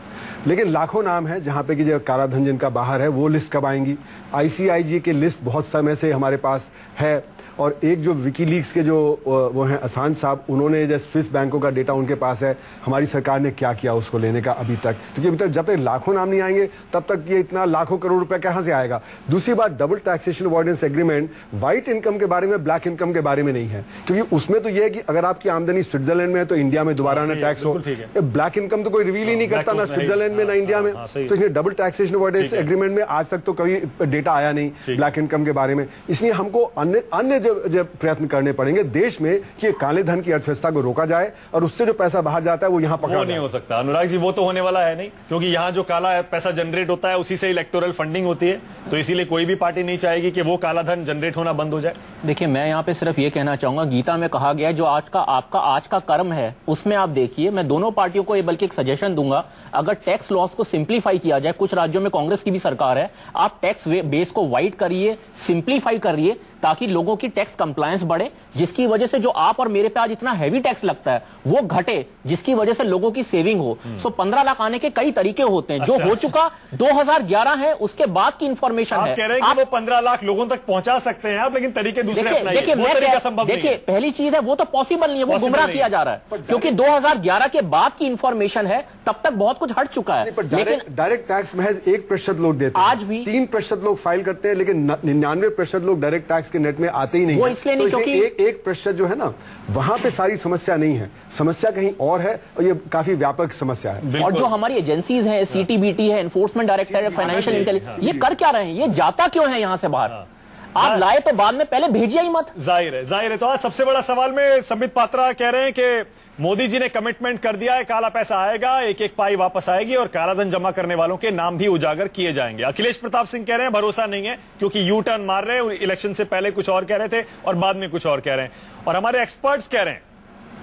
लेकिन लाखों नाम है जहाँ पे कि जो काला धन जिनका बाहर है वो लिस्ट कब आएंगी? आईसीआईजी की लिस्ट बहुत समय से हमारे पास है, और एक जो विकीलीक्स के जो वो हैं असान साहब, उन्होंने जो स्विस बैंकों का डेटा उनके पास है, हमारी सरकार ने क्या किया उसको लेने का अभी तक, क्योंकि अभी तक जब तक लाखों नाम नहीं आएंगे तब तक ये इतना लाखों करोड़ रुपए कहां से आएगा? दूसरी बात, double taxation avoidance agreement white income के बारे में, ब्लैक इनकम के बारे में नहीं है, क्योंकि उसमें तो ये है कि अगर आपकी आमदनी स्विट्जरलैंड में है तो इंडिया में दोबारा ना टैक्स हो। ब्लैक इनकम तो कोई रिवील ही नहीं करता, ना स्विट्जरलैंड में ना इंडिया में, तो इसलिए डबल टैक्सेशन अवॉइडेंस एग्रीमेंट में आज तक तो कभी डेटा आया नहीं ब्लैक इनकम के बारे में। इसलिए हमको अन्य जो प्रयत्न करने पड़ेंगे देश में कि काले धन की अर्थव्यवस्था को रोका जाए और उससे जो पैसा बाहर जाता है वो यहां पकड़ा नहीं हो सकता। अनुराग जी, वो तो होने वाला है नहीं, क्योंकि यहां जो काला पैसा जनरेट होता है उसी से इलेक्टोरल फंडिंग होती है, तो इसीलिए कोई भी पार्टी नहीं चाहेगी कि वो काला धन जनरेट होना बंद हो जाए। देखिए, मैं यहां पे सिर्फ ये कहना चाहूंगा, गीता में कहा गया है जो आपका आज का कर्म है उसमें आप देखिए। मैं दोनों पार्टियों को ये बल्कि एक सजेशन दूंगा, अगर टैक्स लॉस को सिंप्लीफाई किया जाए, कुछ राज्यों में कांग्रेस की भी सरकार है, आप टैक्स बेस को वाइड करिए, सिंप्लीफाई करिए, ताकि लोगों की टैक्स कंप्लायंस बढ़े, जिसकी वजह से जो आप और मेरे पे आज इतना हैवी टैक्स लगता है वो घटे, जिसकी वजह से लोगों की सेविंग हो। सो 15 लाख आने के कई तरीके होते हैं। जो हो चुका 2011 है, उसके बाद की इंफॉर्मेशन है। आप कह रहे हैं कि वो 15 लाख लोगों तक पहुंचा सकते हैं आप, लेकिन तरीके दूसरे अपनाइए। देखिए, पहली चीज है वो तो पॉसिबल नहीं है, वो गुमराह किया जा रहा है, क्योंकि 2011 के बाद की इंफॉर्मेशन है, तब तक बहुत कुछ हट चुका है। लेकिन डायरेक्ट टैक्स महज 1% लोग देते हैं, आज भी 3% लोग फाइल करते हैं, लेकिन 99% लोग डायरेक्ट टैक्स के नेट में आते ही नहीं। वो इसलिए नहीं, क्योंकि 1% जो है ना, वहां पे सारी समस्या नहीं है, समस्या कहीं और है, और ये काफी व्यापक समस्या है। और जो हमारी एजेंसीज हैं, सीटीबीटी है, एनफोर्समेंट डायरेक्टर है, फाइनेंशियल इंटेलिजेंस, ये कर क्या रहे हैं? ये जाता क्यों है यहां से बाहर? आप लाए तो बाद में, पहले भेजिए ही मत। जाहिर है। तो आज सबसे बड़ा सवाल में संबित पात्रा कह रहे हैं कि मोदी जी ने कमिटमेंट कर दिया है, काला पैसा आएगा, एक एक पाई वापस आएगी और काला धन जमा करने वालों के नाम भी उजागर किए जाएंगे। अखिलेश प्रताप सिंह कह रहे हैं भरोसा नहीं है, क्योंकि यू टर्न मार रहे हैं, इलेक्शन से पहले कुछ और कह रहे थे और बाद में कुछ और कह रहे हैं। और हमारे एक्सपर्ट्स कह रहे हैं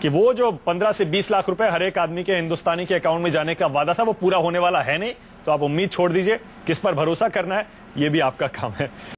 कि वो जो 15 से 20 लाख रुपए हर एक आदमी के हिंदुस्तानी के अकाउंट में जाने का वादा था, वो पूरा होने वाला है नहीं। तो आप उम्मीद छोड़ दीजिए, किस पर भरोसा करना है ये भी आपका काम है।